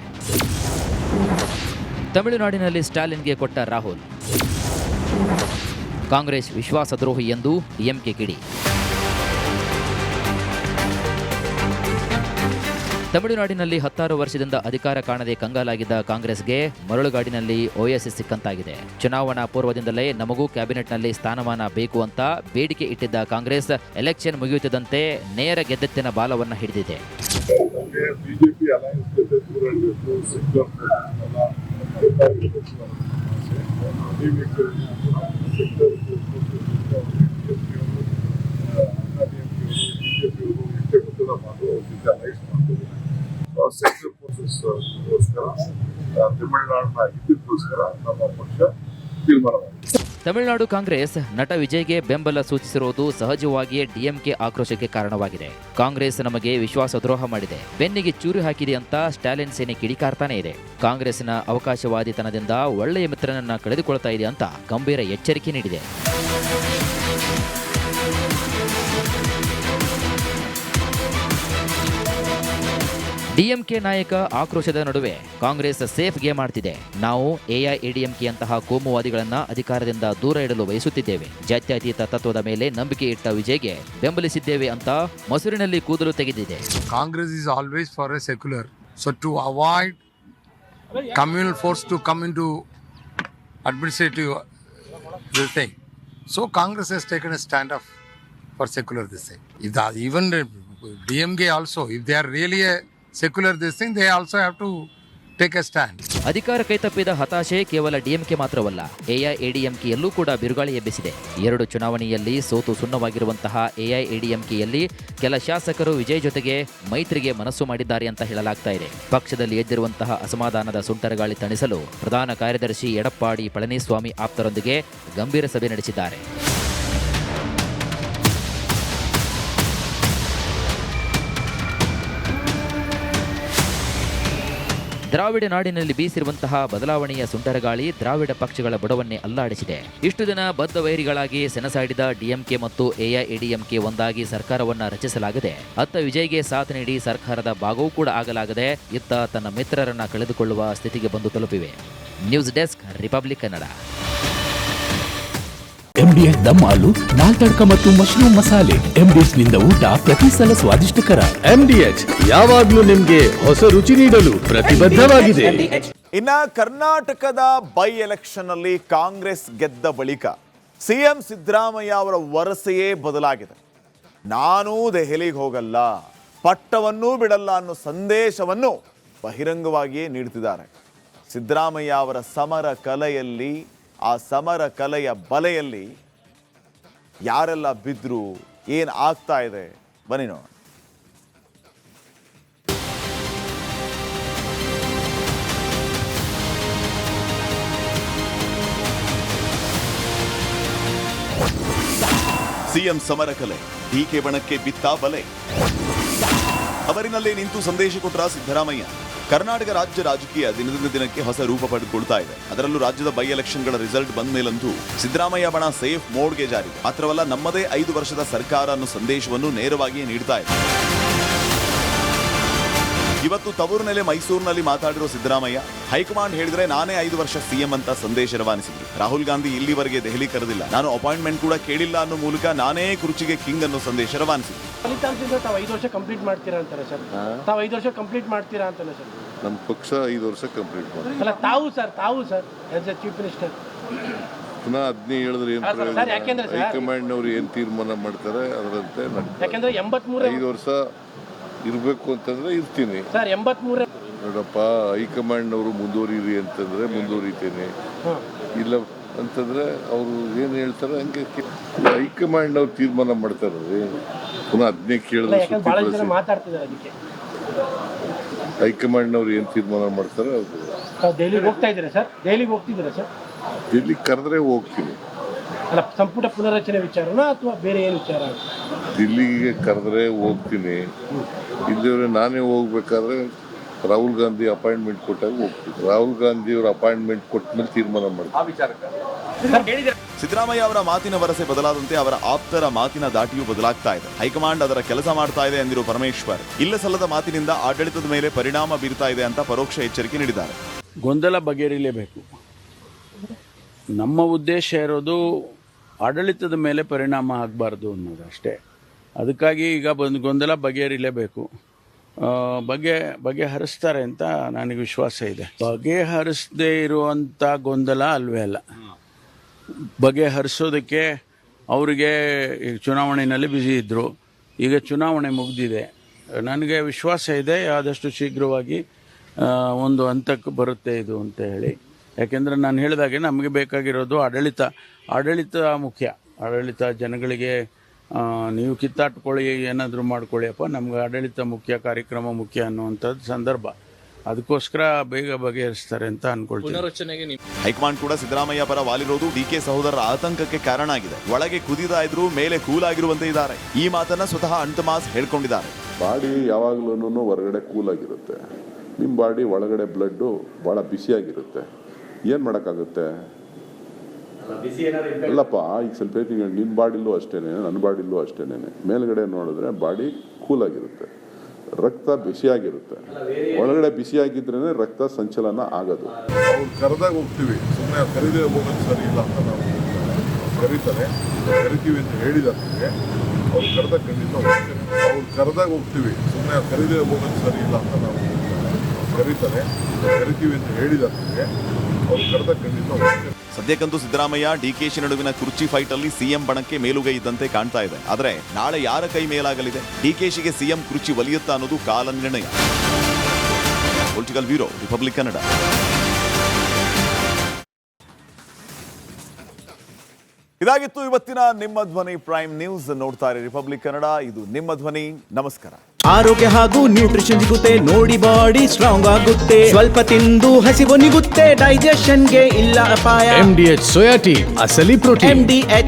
ತಮಿಳುನಾಡಿನಲ್ಲಿ ಸ್ಟಾಲಿನ್ಗೆ ಕೊಟ್ಟ ರಾಹುಲ್, ಕಾಂಗ್ರೆಸ್ ವಿಶ್ವಾಸದ್ರೋಹಿ ಎಂದು ಡಿಎಂಕೆ ಕಿಡಿ. ತಮಿಳುನಾಡಿನಲ್ಲಿ 16 ವರ್ಷದಿಂದ ಅಧಿಕಾರ ಕಾಣದೆ ಕಂಗಾಲಾಗಿದ್ದ ಕಾಂಗ್ರೆಸ್ಗೆ ಮರಳುಗಾಡಿನಲ್ಲಿ ಓಎಸ್ಎಸ್ ಸಿಕ್ಕಂತಾಗಿದೆ. ಚುನಾವಣಾ ಪೂರ್ವದಿಂದಲೇ ನಮಗೂ ಕ್ಯಾಬಿನೆಟ್ನಲ್ಲಿ ಸ್ಥಾನಮಾನ ಬೇಕು ಅಂತ ಬೇಡಿಕೆ ಇಟ್ಟಿದ್ದ ಕಾಂಗ್ರೆಸ್ ಎಲೆಕ್ಷನ್ ಮುಗಿಯುತ್ತಿದ್ದಂತೆ ನೇರ ಗೆದ್ದೆತ್ತಿನ ಬಾಲವನ್ನ ಹಿಡಿದಿದೆ. ಸೆಂಟ್ರಲ್ ಫೋರ್ಸಸ್ಗೋಸ್ಕರ ತಮಿಳುನಾಡಿನ ಹಿತಕ್ಕೋಸ್ಕರ ನಮ್ಮ ಪಕ್ಷ ತೀರ್ಮಾನ ಮಾಡಿದೆ. ತಮಿಳುನಾಡು ಕಾಂಗ್ರೆಸ್ ನಟ ವಿಜಯ್ಗೆ ಬೆಂಬಲ ಸೂಚಿಸಿರುವುದು ಸಹಜವಾಗಿಯೇ ಡಿಎಂಕೆ ಆಕ್ರೋಶಕ್ಕೆ ಕಾರಣವಾಗಿದೆ. ಕಾಂಗ್ರೆಸ್ ನಮಗೆ ವಿಶ್ವಾಸದ್ರೋಹ ಮಾಡಿದೆ, ಬೆನ್ನಿಗೆ ಚೂರಿ ಹಾಕಿದೆ ಅಂತ ಸ್ಟಾಲಿನ್ ಸೇನೆ ಕಿಡಿಕಾರ್ತಾನೆ ಇದೆ. ಕಾಂಗ್ರೆಸ್ನ ಅವಕಾಶವಾದಿತನದಿಂದ ಒಳ್ಳೆಯ ಮಿತ್ರನನ್ನ ಕಳೆದುಕೊಳ್ತಾ ಇದೆ ಅಂತ ಗಂಭೀರ ಎಚ್ಚರಿಕೆ ನೀಡಿದೆ. ಡಿಎಂಕೆ ನಾಯಕ ಆಕ್ರೋಶದ ನಡುವೆ ಕಾಂಗ್ರೆಸ್ ಸೇಫ್ ಗೇಮ್ ಆಡ್ತಿದೆ. ನಾವು ಎಐಎಡಿಎಂಕೆಯಂತಹ ಕೋಮುವಾದಿಗಳನ್ನ ಅಧಿಕಾರದಿಂದ ದೂರ ಇಡಲು ಬಯಸುತ್ತಿದ್ದೇವೆ. ಜಾತ್ಯತೀತ ತತ್ವದ ಮೇಲೆ ನಂಬಿಕೆ ಇಟ್ಟ ವಿಜಯ್ಗೆ ಬೆಂಬಲಿಸಿದ್ದೇವೆ ಅಂತ ಮಸೂರಿನಲ್ಲಿ ಕೂದಲು ತೆಗೆದಿದೆ. Congress is always for a secular, so to avoid communal force to come into administrative this thing. So Congress has taken a stand up for secular this thing. Even DMK also, if they are really a secular this thing, they also have to take a stand. ಅಧಿಕಾರ ಕೈತಪ್ಪಿದ ಹತಾಶೆ ಕೇವಲ DMK ಮಾತ್ರವಲ್ಲ, ಎಐಎಡಿಎಂಕೆಯಲ್ಲೂ ಕೂಡ ಬಿರುಗಾಳಿ ಎಬ್ಬಿಸಿದೆ. 2 ಚುನಾವಣೆಯಲ್ಲಿ ಸೋತು ಸುಣ್ಣವಾಗಿರುವಂತಹ ಎಐಎಡಿಎಂಕೆಯಲ್ಲಿ ಕೆಲ ಶಾಸಕರು ವಿಜಯ್ ಜೊತೆಗೆ ಮೈತ್ರಿಗೆ ಮನಸ್ಸು ಮಾಡಿದ್ದಾರೆ ಅಂತ ಹೇಳಲಾಗ್ತಾ ಇದೆ. ಪಕ್ಷದಲ್ಲಿ ಎದ್ದಿರುವಂತಹ ಅಸಮಾಧಾನದ ಸುಂಟರಗಾಳಿ ತಣಿಸಲು ಪ್ರಧಾನ ಕಾರ್ಯದರ್ಶಿ ಎಡಪ್ಪಾಡಿ ಪಳನಿಸ್ವಾಮಿ ಆಪ್ತರೊಂದಿಗೆ ಗಂಭೀರ ಸಭೆ ನಡೆಸಿದ್ದಾರೆ. ದ್ರಾವಿಡ ನಾಡಿನಲ್ಲಿ ಬೀಸಿರುವಂತಹ ಬದಲಾವಣೆಯ ಸುಂಟರಗಾಳಿ ದ್ರಾವಿಡ ಪಕ್ಷಗಳ ಬುಡವನ್ನೇ ಅಲ್ಲಾಡಿಸಿದೆ. ಇಷ್ಟು ದಿನ ಬದ್ಧ ವೈರಿಗಳಾಗಿ ಸೆಣಸಾಡಿದ ಡಿಎಂಕೆ ಮತ್ತು ಎಐಎಡಿಎಂಕೆ ಒಂದಾಗಿ ಸರ್ಕಾರವನ್ನ ರಚಿಸಲಾಗದೆ, ಅತ್ತ ವಿಜಯ್ಗೆ ಸಾಥ್ ನೀಡಿ ಸರ್ಕಾರದ ಭಾಗವೂ ಕೂಡ ಆಗಲಾಗದೆ ಇತ್ತ ತನ್ನ ಮಿತ್ರರನ್ನ ಕಳೆದುಕೊಳ್ಳುವ ಸ್ಥಿತಿಗೆ ಬಂದು ತಲುಪಿವೆ. News desk, republic Kannada. MDH ದಮ್ ಆಲು, ನಾಲ್ ತಡ್ಕ ಮತ್ತು ಮಶ್ರೂಮ್ ಮಸಾಲೆ. MDH ನಿಂದ ಊಟ ಪ್ರತಿ ಸಲ ಸ್ವಾದಿಷ್ಟಕರ. MDH ಯಾವಾಗ್ಲೂ ನಿಮ್ಗೆ ಹೊಸ ರುಚಿ ನೀಡಲು ಪ್ರತಿಬದ್ಧವಾಗಿದೆ. ಇನ್ನ ಕರ್ನಾಟಕದ ಬೈ ಎಲೆಕ್ಷನ್ ಅಲ್ಲಿ ಕಾಂಗ್ರೆಸ್ ಗೆದ್ದ ಬಳಿಕ ಸಿಎಂ ಸಿದ್ದರಾಮಯ್ಯ ಅವರ ವರಸೆಯೇ ಬದಲಾಗಿದೆ. ನಾನು ದೆಹಲಿಗೆ ಹೋಗಲ್ಲ, ಪಟ್ಟವನ್ನೂ ಬಿಡಲ್ಲ ಅನ್ನೋ ಸಂದೇಶವನ್ನು ಬಹಿರಂಗವಾಗಿಯೇ ನೀಡುತ್ತಿದ್ದಾರೆ. ಸಿದ್ದರಾಮಯ್ಯ ಅವರ ಸಮರ ಕಲೆಯಲ್ಲಿ, ಆ ಸಮರ ಕಲೆಯ ಬಲೆಯಲ್ಲಿ ಯಾರೆಲ್ಲ ಬಿದ್ರು, ಏನು ಆಗ್ತಾ ಇದೆ ಬನ್ನಿ ನೋಡೋಣ. ಸಿಎಂ ಸಮರ ಕಲೆ, ಡಿಕೆ ಬಣಕ್ಕೆ ಬಿತ್ತಾ ಬಲೆ. ಅವರಿನಲ್ಲೇ ನಿಂತು ಸಂದೇಶ ಕೊಟ್ಟ ಸಿದ್ದರಾಮಯ್ಯ. ಕರ್ನಾಟಕ ರಾಜ್ಯ ರಾಜಕೀಯ ದಿನದಿಂದ ದಿನಕ್ಕೆ ಹೊಸ ರೂಪ ಪಡೆದುಕೊಳ್ತಾ ಇದೆ. ಅದರಲ್ಲೂ ರಾಜ್ಯದ ಬೈ ಎಲೆಕ್ಷನ್ಗಳ ರಿಸಲ್ಟ್ ಬಂದ ಮೇಲಂತೂ ಸಿದ್ದರಾಮಯ್ಯ ಬಣ ಸೇಫ್ ಮೋಡ್ಗೆ ಜಾರಿ. ಮಾತ್ರವಲ್ಲ, ನಮ್ಮದೇ 5 ವರ್ಷದ ಸರ್ಕಾರ ಅನ್ನೋ ಸಂದೇಶವನ್ನು ನೇರವಾಗಿ ನೀಡ್ತಾ ಇದೆ. ಇವತ್ತು ತವರು ನೆಲೆ ಮೈಸೂರಿನಲ್ಲಿ ಮಾತಾಡಿರೋ ಸಿದ್ದರಾಮಯ್ಯ, ಹೈಕಮಾಂಡ್ ಹೇಳಿದ್ರೆ ನಾನೇ 5 ವರ್ಷ ಸಿಎಂ ಅಂತ ಸಂದೇಶ ರವಾನಿಸಿದ್ರು. ರಾಹುಲ್ ಗಾಂಧಿ ಇಲ್ಲಿವರೆಗೆ ದೆಹಲಿ ಕರೆದಿಲ್ಲ, ನಾನು ಅಪಾಯಿಂಟ್ಮೆಂಟ್ ಕೂಡ ಕೇಳಿಲ್ಲ ಅನ್ನೋ ಮೂಲಕ ನಾನೇ ಕುರ್ಚಿಗೆ ಕಿಂಗ್ ಅನ್ನೋ ಸಂದೇಶ ರವಾನಿಸಿದ್ರು. ಫಲಿತಾಂಶದಿಂದ ತಾವು 5 ವರ್ಷ ಕಂಪ್ಲೀಟ್ ಮಾಡ್ತೀರಾ ಅಂತಾರೆ ಸರ್. ತಾವು 5 ವರ್ಷ ಕಂಪ್ಲೀಟ್ ಮಾಡ್ತೀರಾ ಅಂತಾನೆ ಸರ್. ನಮ್ಮ ಪಕ್ಷ 5 ವರ್ಷ ಕಂಪ್ಲೀಟ್ ಮಾಡಿ. ಅಲ್ಲ ತಾವು sir as A chief minister ಪುನಃ 15 ಹೇಳಿದ್ರೆ ಏನು ಪ್ರಯೋಜನ? ಹೈಕಮಾಂಡ್ನವ್ರು ಏನು ತೀರ್ಮಾನ ಮಾಡ್ತಾರೆ ಅದರಂತೆ. ಯಾಕಂದ್ರೆ 83 5 ವರ್ಷ ಇರಬೇಕು ಅಂತಂದ್ರೆ ಇರ್ತೀನಿ ಸರ್. 83 ನೋಡಪ್ಪ, ಹೈಕಮಾಂಡ್ನವರು ಮುಂದುವರಿರಿ ಅಂತಂದ್ರೆ ಮುಂದುವರಿತೇನೆ, ಇಲ್ಲ ಅಂತಂದ್ರೆ ಅವರು ಏನು ಹೇಳ್ತಾರೆ ಹಂಗೆ. ಹೈಕಮಾಂಡ್ನವ್ರು ತೀರ್ಮಾನ ಮಾಡ್ತಾರ್ರಿ, ಪುನಃ 15 ಕೇಳಿದ್ರೆ ಮಾತಾಡ್ತಿದ್ದಾರೆ. ಅದಕ್ಕೆ ಹೈಕಮಾಂಡ್ನವ್ರು ಏನು ತೀರ್ಮಾನ ಮಾಡ್ತಾರೆ ಅದು. ದೆಹಲಿಗೆ ಹೋಗ್ತಾ ಇದ್ದೀರಾ ಸರ್? ದೆಹಲಿಗೆ ಹೋಗ್ತಿದ್ದೀರಾ ಸರ್? ದಿಲ್ಲಿಗೆ ಕರೆದ್ರೆ ಹೋಗ್ತೀನಿ. ಅಲ್ಲ, ಸಂಪುಟ ಪುನರ್ರಚನೆ ವಿಚಾರನಾ ಅಥವಾ ಬೇರೆ ಏನು ವಿಚಾರ? ದಿಲ್ಲಿಗೆ ಕರೆದ್ರೆ ಹೋಗ್ತೀನಿ, ಇಲ್ಲಿವ್ರೆ ನಾನೇ ಹೋಗ್ಬೇಕಾದ್ರೆ ರಾಹುಲ್ ಗಾಂಧಿ ಅಪಾಯಿಂಟ್ಮೆಂಟ್ ಕೊಟ್ಟಾಗ ಹೋಗ್ತೀನಿ. ರಾಹುಲ್ ಗಾಂಧಿ ಅವರ ಅಪಾಯಿಂಟ್ಮೆಂಟ್ ಕೊಟ್ಟ ಮೇಲೆ ತೀರ್ಮಾನ ಮಾಡ್ತೀನಿ. ಸಿದ್ದರಾಮಯ್ಯ ಅವರ ಮಾತಿನ ವರಸೆ ಬದಲಾದಂತೆ ಅವರ ಆಪ್ತರ ಮಾತಿನ ದಾಟಿಯೂ ಬದಲಾಗ್ತಾ ಇದೆ. ಹೈಕಮಾಂಡ್ ಅದರ ಕೆಲಸ ಮಾಡ್ತಾ ಇದೆ ಎಂದಿರುವ ಪರಮೇಶ್ವರ್, ಇಲ್ಲ ಸಲ್ಲದ ಮಾತಿನಿಂದ ಆಡಳಿತದ ಮೇಲೆ ಪರಿಣಾಮ ಬೀರ್ತಾ ಇದೆ ಅಂತ ಪರೋಕ್ಷ ಎಚ್ಚರಿಕೆ ನೀಡಿದ್ದಾರೆ. ಗೊಂದಲ ಬಗೆಹರಿಲೇಬೇಕು. ನಮ್ಮ ಉದ್ದೇಶ ಇರೋದು ಆಡಳಿತದ ಮೇಲೆ ಪರಿಣಾಮ ಆಗಬಾರ್ದು ಅನ್ನೋದು ಅಷ್ಟೇ. ಅದಕ್ಕಾಗಿ ಈಗ ಗೊಂದಲ ಬಗೆಹರಿಲೇಬೇಕು. ಬಗೆಹರಿಸ್ತಾರೆ ಅಂತ ನನಗೆ ವಿಶ್ವಾಸ ಇದೆ. ಬಗೆಹರಿಸದೇ ಇರುವಂಥ ಗೊಂದಲ ಅಲ್ವೇ ಅಲ್ಲ. ಬಗೆಹರಿಸೋದಕ್ಕೆ ಅವರಿಗೆ ಚುನಾವಣೆಯಲ್ಲಿ ಬ್ಯುಸಿ ಇದ್ದರು. ಈಗ ಚುನಾವಣೆ ಮುಗಿದಿದೆ. ನನಗೆ ವಿಶ್ವಾಸ ಇದೆ ಆದಷ್ಟು ಶೀಘ್ರವಾಗಿ ಒಂದು ಹಂತಕ್ಕೆ ಬರುತ್ತೆ ಇದು ಅಂತ ಹೇಳಿ. ಯಾಕೆಂದರೆ ನಾನು ಹೇಳಿದಾಗೆ ನಮಗೆ ಬೇಕಾಗಿರೋದು ಆಡಳಿತ ಮುಖ್ಯ. ಆಡಳಿತ ಜನಗಳಿಗೆ ನೀವು ಕಿತ್ತಾಟ್ಕೊಳ್ಳಿ, ಏನಾದರೂ ಮಾಡ್ಕೊಳ್ಳಿಯಪ್ಪ, ನಮ್ಗೆ ಆಡಳಿತ ಮುಖ್ಯ, ಕಾರ್ಯಕ್ರಮ ಮುಖ್ಯ ಅನ್ನುವಂಥದ್ದು ಸಂದರ್ಭ. ಅದಕ್ಕೋಸ್ಕರ ಬೇಗ ಬಗೆಹರಿಸ್ತಾರೆ ಅಂತ ಅನ್ಕೊಳ್ತೀನಿ. ಹೈಕಮಾಂಡ್ ಕೂಡ ಸಿದ್ದರಾಮಯ್ಯ ಪರ ವಾಲಿರೋದು ಡಿಕೆ ಸಹೋದರರ ಆತಂಕಕ್ಕೆ ಕಾರಣ ಆಗಿದೆ. ಒಳಗೆ ಕುದಿತಾ ಇದ್ರು ಮೇಲೆ ಕೂಲಾಗಿರುವಂತೆ ಇದ್ದಾರೆ. ಈ ಮಾತನ್ನ ಸ್ವತಃ ಅಂಟಮಾಸ್ ಹೇಳ್ಕೊಂಡಿದ್ದಾರೆ. ಬಾಡಿ ಯಾವಾಗ್ಲೂ ಹೊರಗಡೆ ಕೂಲಾಗಿರುತ್ತೆ, ನಿಮ್ಮ ಬಾಡಿ ಒಳಗಡೆ ಬ್ಲಡ್ಡು ಭಾಳ ಬಿಸಿಯಾಗಿರುತ್ತೆ. ಏನು ಮಾಡೋಕ್ಕಾಗುತ್ತೆ? ಅಲ್ಲಪ್ಪ, ಈಗ ಸ್ವಲ್ಪ ಹೇಳ್ತೀನಿ, ನಿನ್ನ ಬಾಡಿಲೂ ಅಷ್ಟೇನೆ, ನನ್ನ ಬಾಡಿಲೂ ಅಷ್ಟೇನೆ. ಮೇಲ್ಗಡೆ ನೋಡಿದ್ರೆ ಬಾಡಿ ಕೂಲಾಗಿರುತ್ತೆ, ರಕ್ತ ಬಿಸಿಯಾಗಿರುತ್ತೆ. ಒಳಗಡೆ ಬಿಸಿಯಾಗಿದ್ರೇ ರಕ್ತ ಸಂಚಲನ ಆಗೋದು. ಅವ್ರು ಕರೆದಾಗ ಹೋಗ್ತೀವಿ, ಸುಮ್ಮನೆ ಕರೀದೇ ಹೋಗೋದು ಸರಿ ಇಲ್ಲ ಅಂತ ನಾವು ಕರೀತಾರೆ, ಕರಿತೀವಿ ಅಂತ ಹೇಳಿದಾರೆ. ಅವ್ರು ಕರೆದಾಗ ಖಂಡಿತ ಹೋಗ್ತೀವಿ. ಅವ್ರು ಕರೆದಾಗ ಹೋಗ್ತೀವಿ, ಸುಮ್ಮನೆ ಕರೀದೇ ಹೋಗೋದು ಸರಿ ಇಲ್ಲ ಅಂತ ನಾವು ಕರೀತಾರೆ, ಕರಿತೀವಿ ಅಂತ ಹೇಳಿದಾರೆ. ಅವ್ರು ಕರೆದಾಗ ಖಂಡಿತ ಹೋಗ್ತೀವಿ. ಸದ್ಯಕ್ಕಂತೂ ಸಿದ್ದರಾಮಯ್ಯ ಡಿಕೆಶಿ ನಡುವಿನ ಕುರ್ಚಿ ಫೈಟ್ ಅಲ್ಲಿ ಸಿಎಂ ಬಣಕ್ಕೆ ಮೇಲುಗೈ ಇದ್ದಂತೆ ಕಾಣ್ತಾ ಇದೆ. ಆದರೆ ನಾಳೆ ಯಾರ ಕೈ ಮೇಲಾಗಲಿದೆ? ಡಿಕೆಶಿಗೆ ಸಿಎಂ ಕುರ್ಚಿ ಒಲಿಯುತ್ತಾ ಅನ್ನೋದು ಕಾಲ ನಿರ್ಣಯ. Political bureau, republic Kannada. ಇದಾಗಿತ್ತು ಇವತ್ತಿನ ನಿಮ್ಮ ಧ್ವನಿ ಪ್ರೈಮ್ ನ್ಯೂಸ್. ನೋಡ್ತಾ ಇರಿ ರಿಪಬ್ಲಿಕ್ ಕನ್ನಡ, ಇದು ನಿಮ್ಮ ಧ್ವನಿ. ನಮಸ್ಕಾರ. ಆರೋಗ್ಯ ಹಾಗೂ ನ್ಯೂಟ್ರಿಷನ್ ಸಿಗುತ್ತೆ ನೋಡಿ, ಬಾಡಿ ಸ್ಟ್ರಾಂಗ್ ಆಗುತ್ತೆ. ಸ್ವಲ್ಪ ತಿಂದು ಹಸಿವು ನಿಗುತ್ತೆ, ಡೈಜೆಷನ್ಗೆ ಇಲ್ಲ ಅಪಾಯ. MDH ಸೋಯಾ ಟೀ, ಅಸಲಿ ಪ್ರೋಟೀನ್. MDH